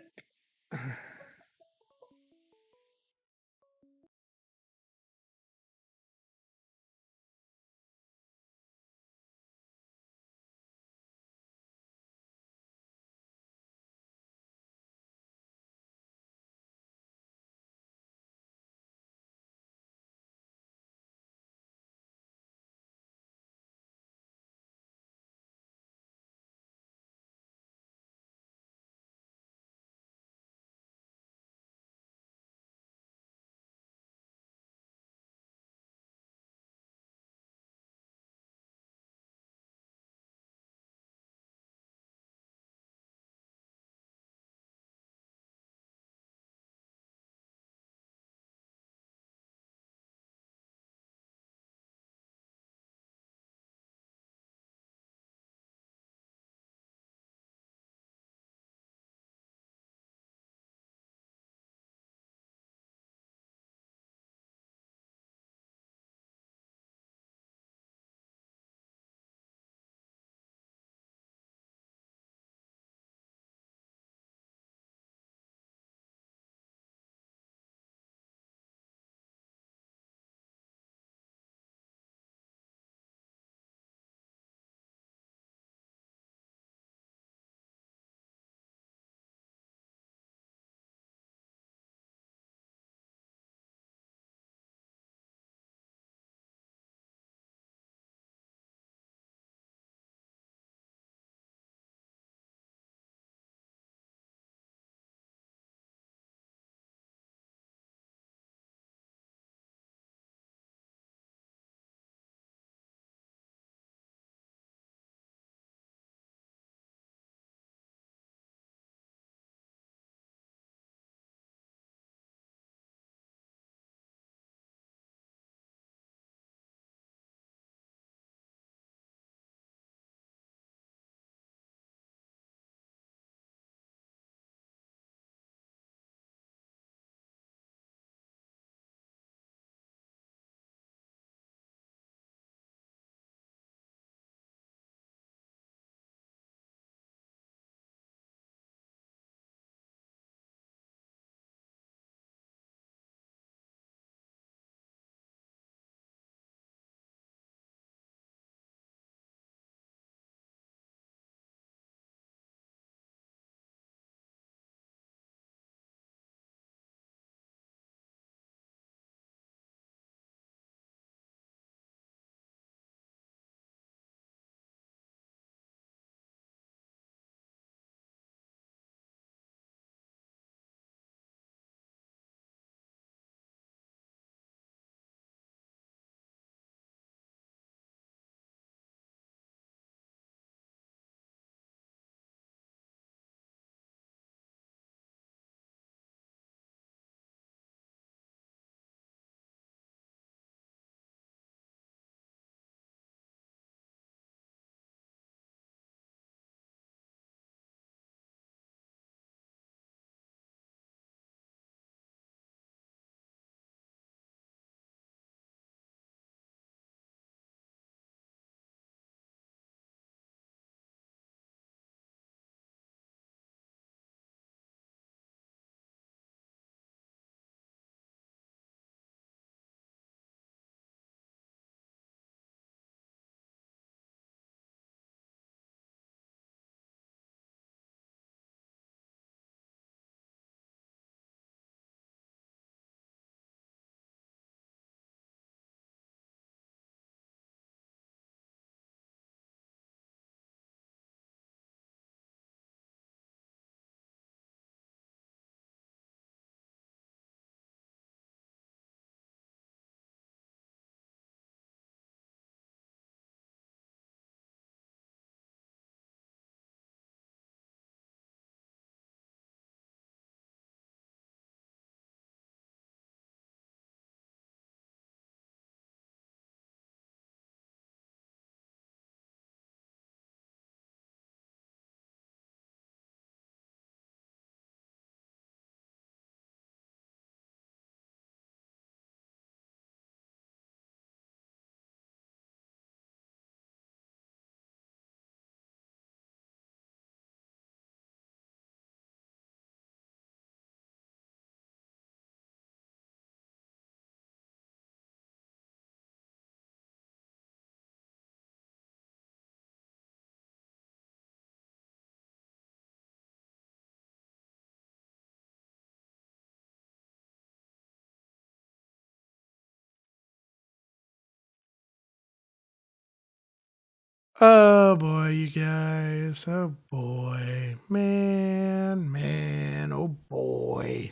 Oh boy, you guys. Oh boy. Man, oh boy.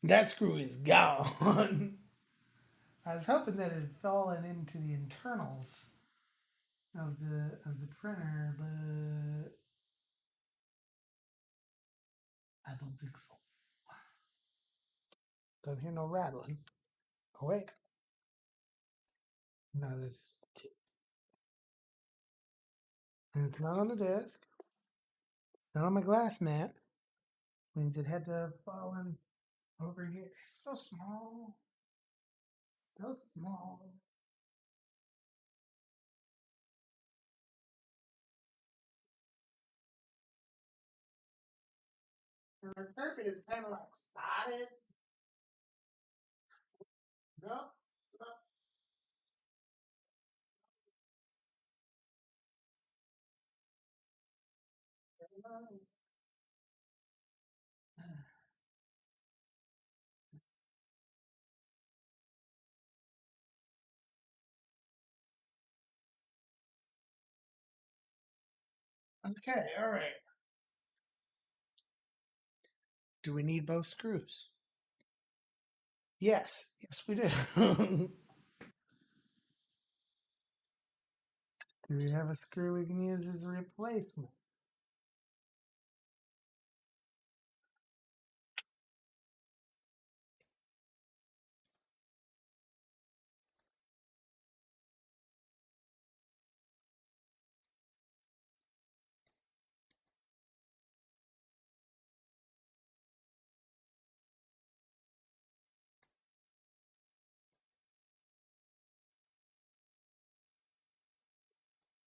That screw is gone. I was hoping that it had fallen into the internals of the printer, but I don't think so. Don't hear no rattling. Oh wait. No, that's just the tip. And it's not on the desk. Not on my glass mat. Means it had to have fallen over here. It's so small. So small. And the carpet is kind of like spotted. No. Okay, all right. Do we need both screws? Yes, yes, we do. Do we have a screw we can use as a replacement?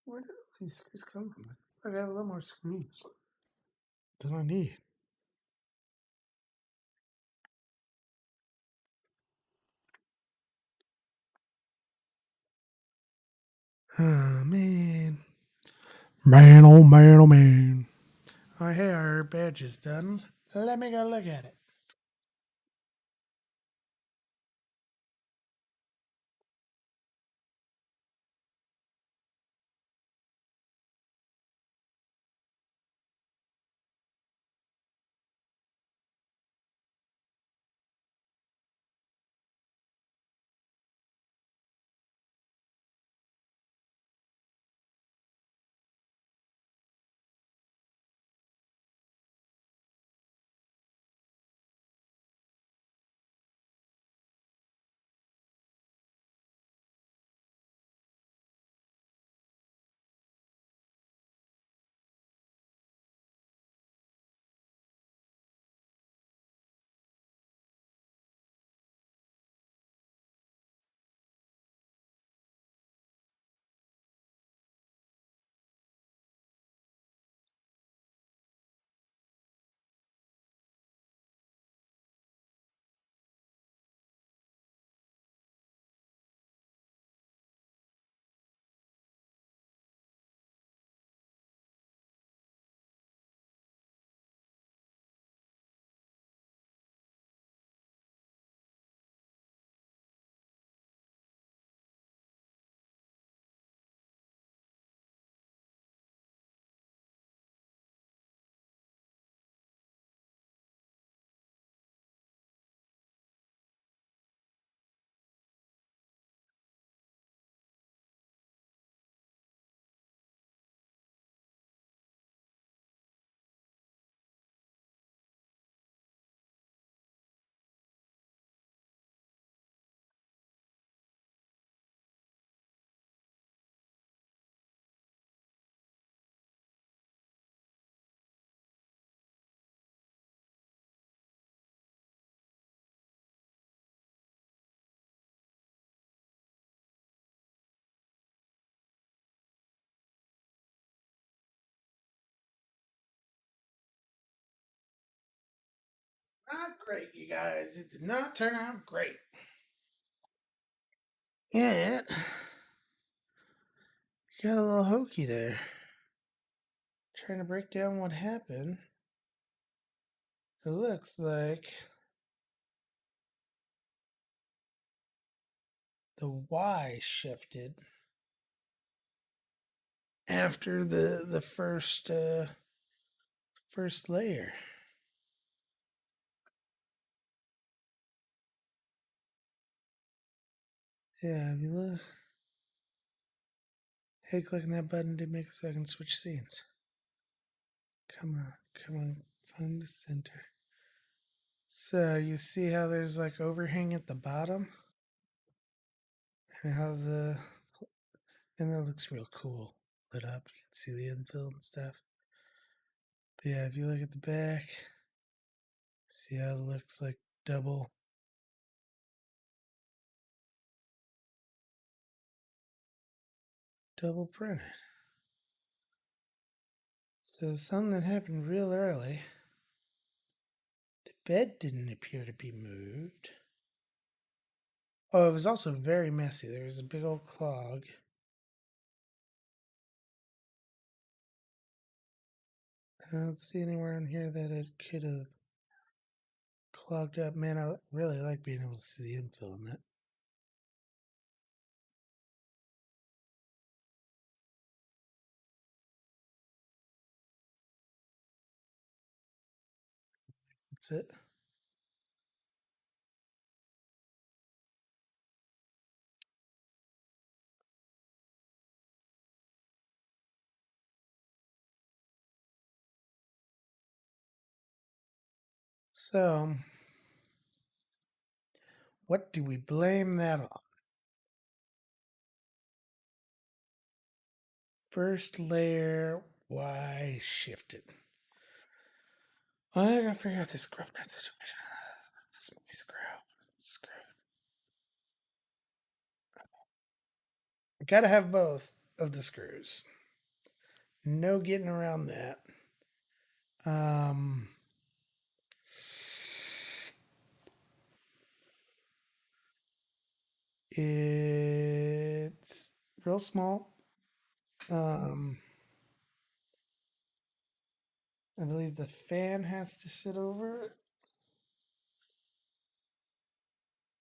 Where do these screws come from? I got a little more screws than I need. Oh, man. Man, oh, man, oh, man. Oh, hey, our badge is done. Let me go look at it. Not great, you guys. It did not turn out great. Yeah, it got a little hokey there. Trying to break down what happened. It looks like the Y shifted after the first layer. Yeah, if you look, hey, clicking that button did make it so I can switch scenes. Come on, find the center. So you see how there's like overhang at the bottom, and how and it looks real cool lit up. You can see the infill and stuff. But yeah, if you look at the back, see how it looks like double double printed. So something that happened real early. The bed didn't appear to be moved. Oh, it was also very messy. There was a big old clog. I don't see anywhere in here that it could have clogged up. Man, I really like being able to see the infill in that. That's it. So, what do we blame that on? First layer, why shifted? Well, I gotta figure out this screw nut situation. This movie screw. Gotta have both of the screws. No getting around that. Um, it's real small. Um, I believe the fan has to sit over it.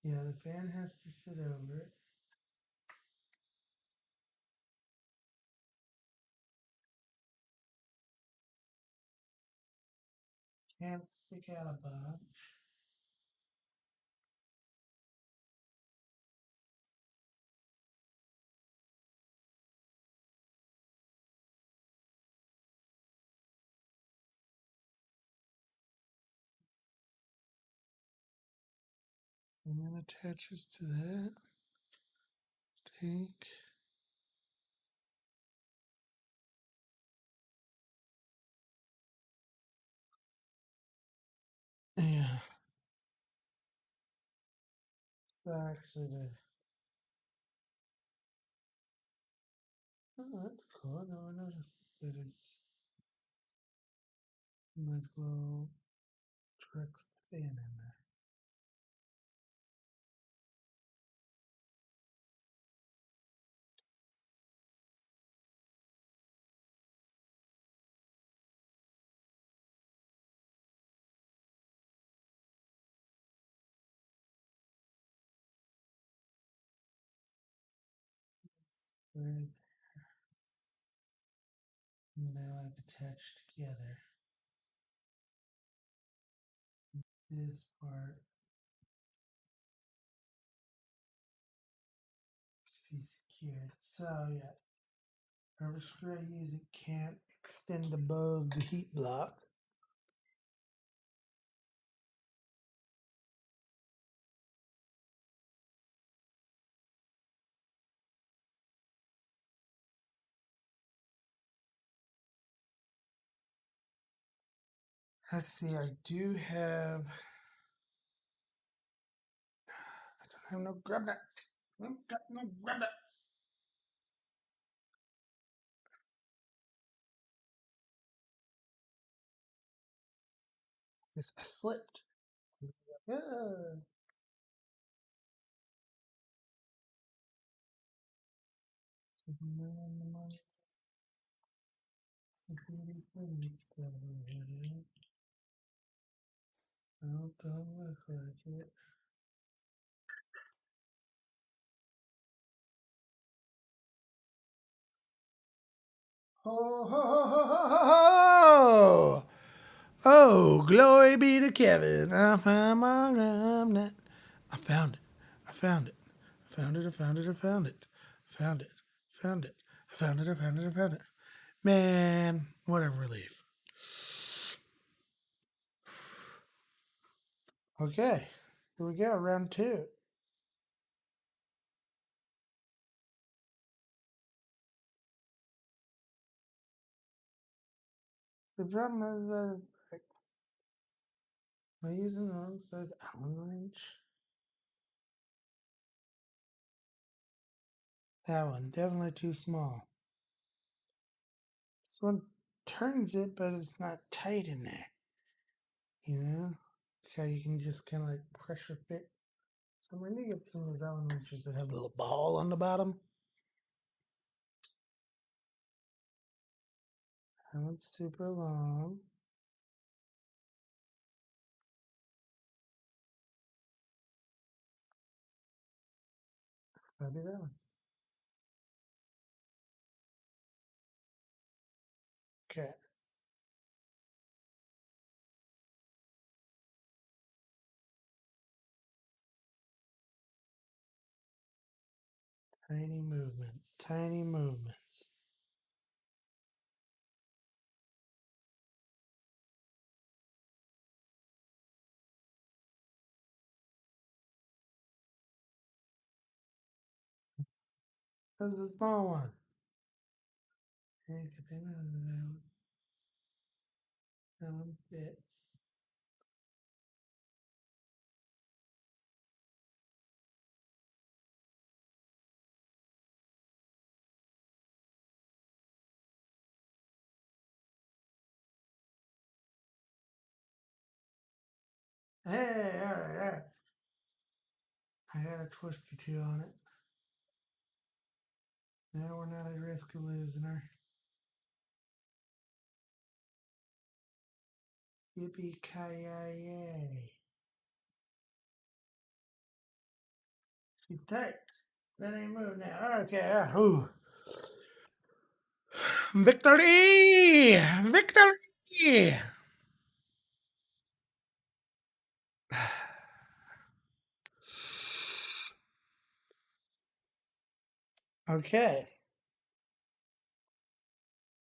Yeah, the fan has to sit over it. Can't stick out above. And then attaches to that. Take. Yeah. So actually, oh, that's cool. I never noticed that it's like little tricks fan in there. Right now I've attached together this part to be secured. So yeah, rubber screw I use it can't extend above the heat block. Let's see, I do have. I don't have no grab nuts. I've got no grab nuts. This I slipped. Yeah. Oh, don't look like it. Ho, ho, ho, ho, ho, ho, ho. Oh, glory be to Kevin. I found my remnant. I found it. I found it. I found it. I found it. I found it. Found it. Found it. I found it. I found it. I found it. Man, what a relief. Okay, here we go. Round two. The drum is am I using the wrong size Allen wrench? That one, definitely too small. This one turns it, but it's not tight in there. You know? Like how you can just kind of like pressure fit. So I'm going to get some of those Allen wrenches that have a little ball on the bottom. That one's super long. That'll be that one. Okay. Tiny movements. Tiny movements. That's the small one. Hey, that one fits. Hey, all right, all right. I got a twist or two on it. Now we're not at risk of losing her. Yippee ki yay! She's tight. That ain't moving now. Okay. Ooh. Victory! Victory! Okay.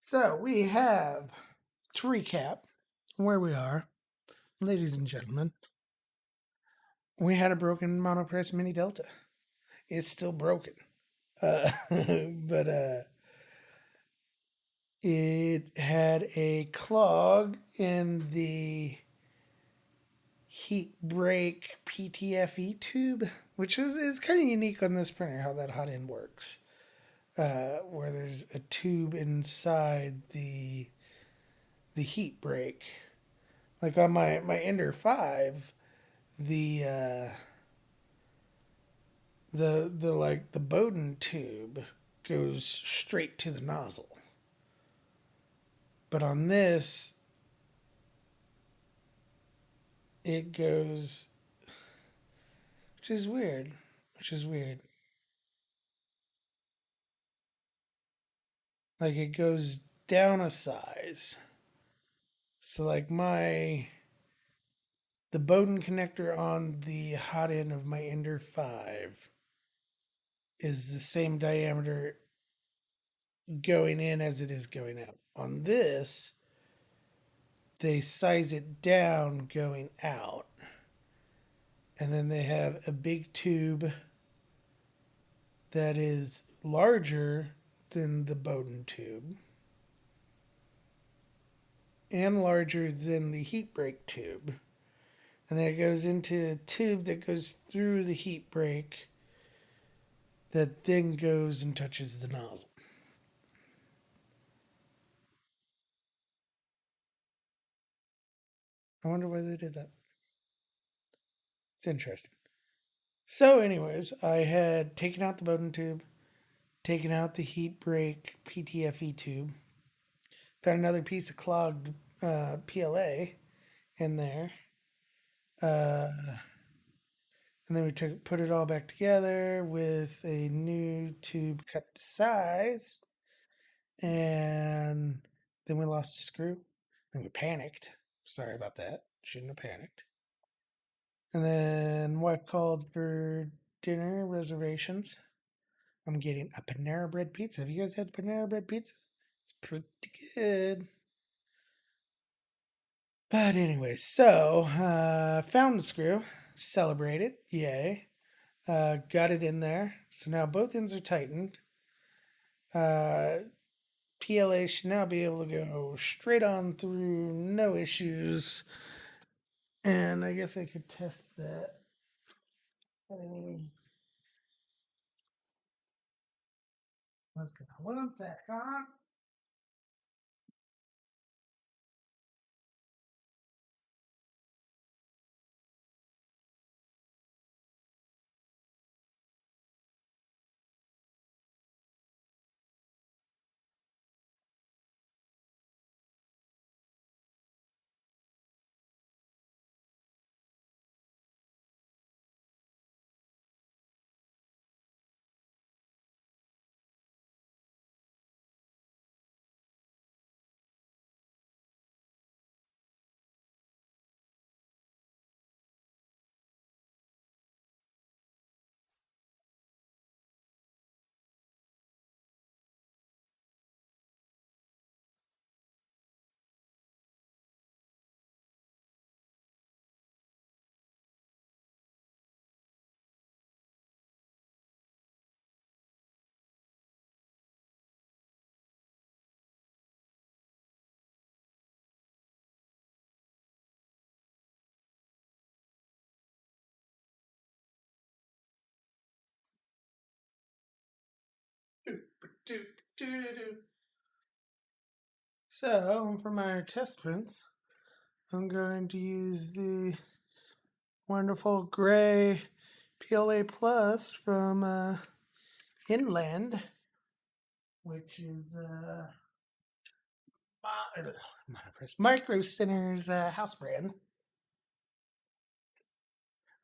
So we have to recap where we are, ladies and gentlemen. We had a broken Monoprice Mini Delta. It's still broken. Uh, but it had a clog in the heat break PTFE tube, which is kind of unique on this printer how that hot end works. Where there's a tube inside the heat break. Like on my Ender 5, the the like the Bowden tube goes straight to the nozzle. But on this, it goes, which is weird. Which is weird. Like it goes down a size. So like the Bowden connector on the hot end of my Ender 5 is the same diameter going in as it is going out. On this, they size it down going out. And then they have a big tube that is larger than the Bowden tube and larger than the heat break tube. And then it goes into a tube that goes through the heat break that then goes and touches the nozzle. I wonder why they did that. It's interesting. So, anyways, I had taken out the Bowden tube, taken out the heat break PTFE tube, found another piece of clogged PLA in there, uh, and then we put it all back together with a new tube cut to size, and then we lost the screw. Then we panicked. Sorry about that. Shouldn't have panicked. And then wife called for dinner reservations. I'm getting a Panera Bread pizza. Have you guys had Panera Bread pizza? It's pretty good. But anyway, so found the screw, celebrated, yay. Got it in there. So now both ends are tightened. PLA should now be able to go straight on through, no issues. And I guess I could test that. Let's go. One second. So for my test prints, I'm going to use the wonderful gray PLA Plus from Inland, which is Monoprice Micro Center's house brand.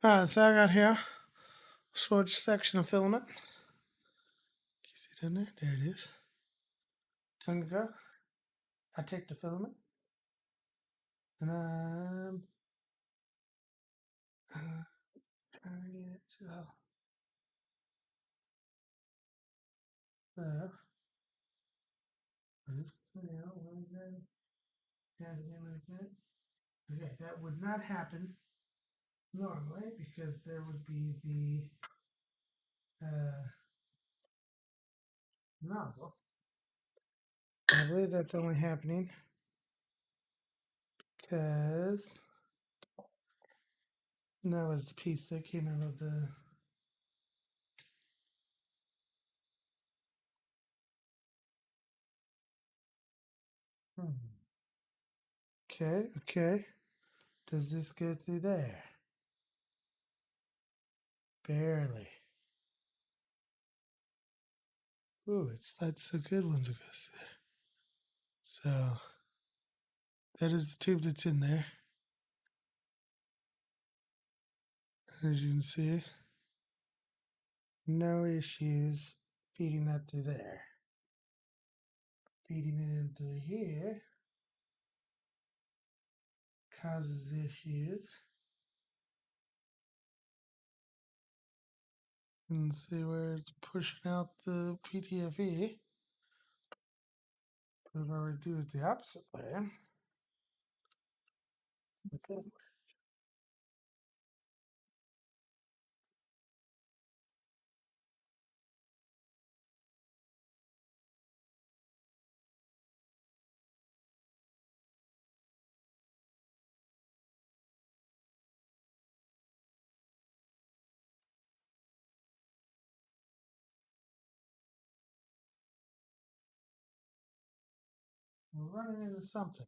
So I got here swatch section of filament. Can you see it in there? There it is. I'm gonna go. I take the filament and trying to get it to this like that. Okay, that would not happen normally because there would be the nozzle. I believe that's only happening because that was the piece that came out of the. Okay, okay. Does this go through there? Barely. Ooh, that's a good one to go through there. So that is the tube that's in there. As you can see, no issues feeding that through there. Feeding it in through here causes issues. You can see where it's pushing out the PTFE. But if I were to do it the opposite way, we're running into something.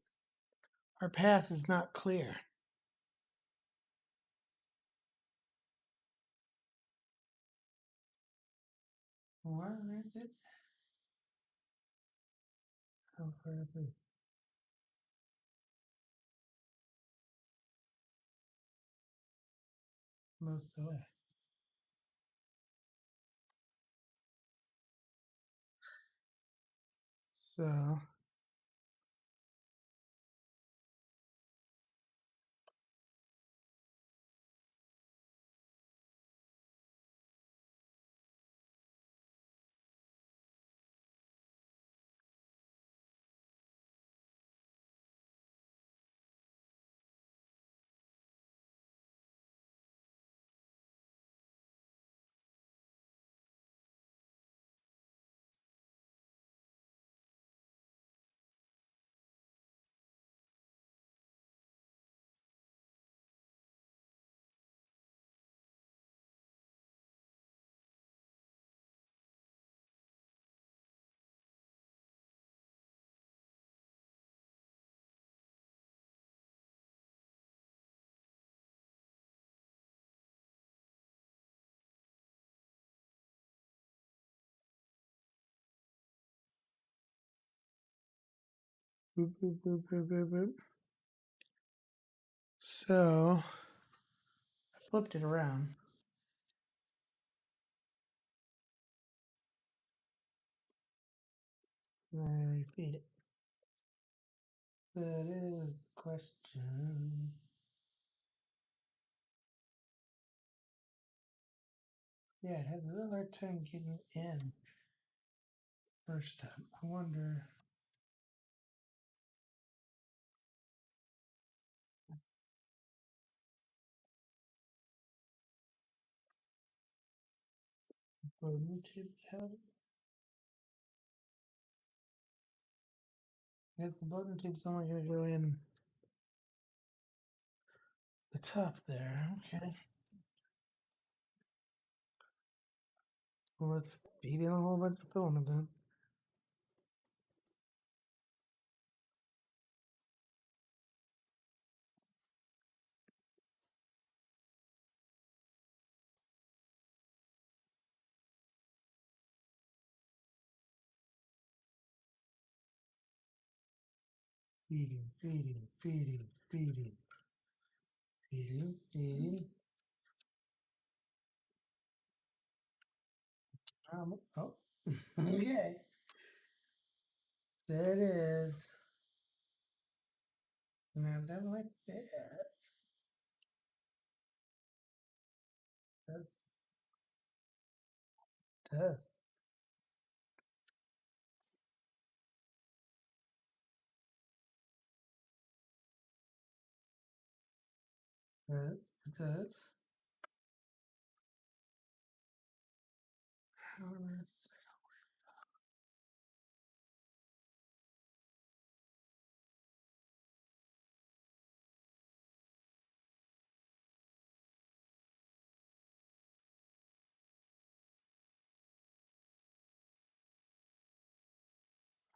Our path is not clear. Why is it? How far is it? Most of the way. So boop, boop, boop, boop, boop, boop. So I flipped it around. I feed it. That is the question. Yeah, it has a real hard time getting in first time. I wonder. Will YouTube have it? If the button tube's only going to go in the top there. Okay. Well, let's feed in a whole bunch of filament then. Feeding, feeding, feeding, feeding, feeding, feeding. Oh, okay. There it is. Now done like that. That's does. Does. It does. However,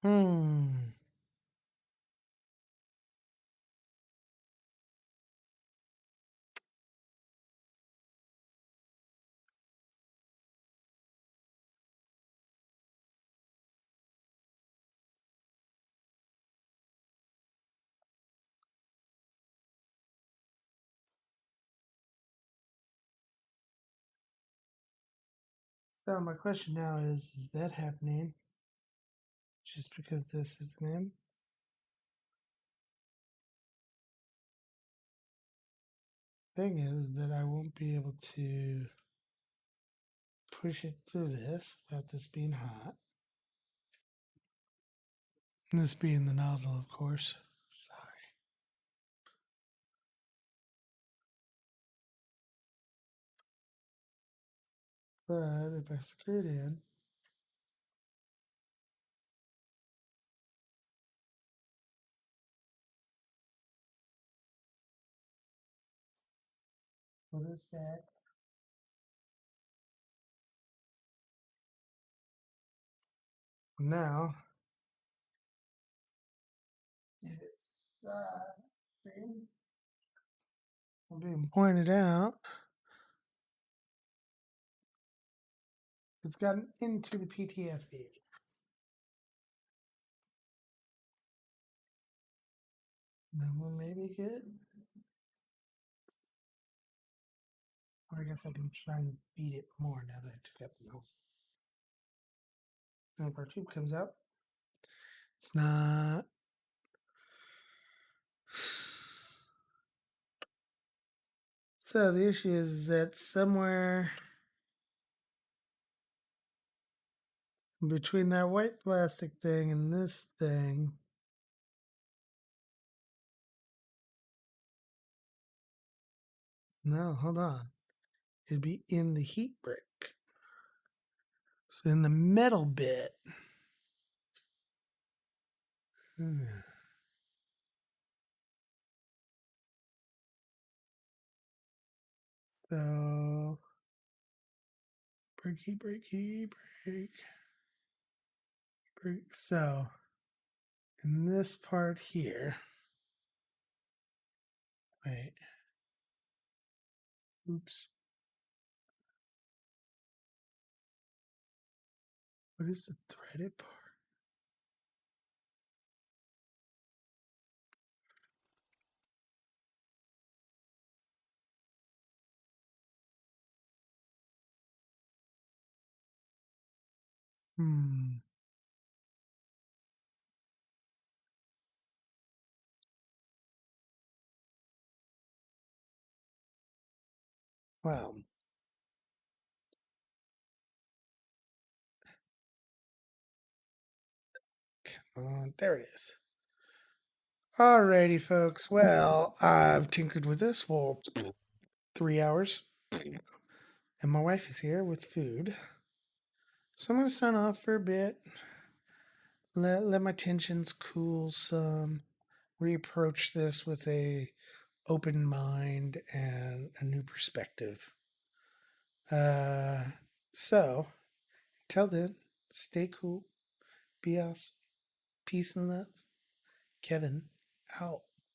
hmm. So my question now is that happening just because this is an in? Thing is that I won't be able to push it through this without this being hot. And this being the nozzle, of course. Sorry. But if I screw it in, pull this back. Now, if it's being pointed out, it's gotten into the PTFE. That one may be good. Or I guess I can try and beat it more now that I took out the nose. And if our tube comes out, It's not. So the issue is that somewhere between that white plastic thing and this thing, no, hold on. It'd be in the heat brick. So in the metal bit. Hmm. So breaky, breaky, break, break. So in this part here, wait, oops. What is the threaded part? Hmm. Wow. There it is. Alrighty, folks. Well, I've tinkered with this for 3 hours, and my wife is here with food. So I'm going to sign off for a bit, let my tensions cool some, reapproach this with a open mind and a new perspective. Uh, so, till then, stay cool, be awesome, peace and love. Kevin, out.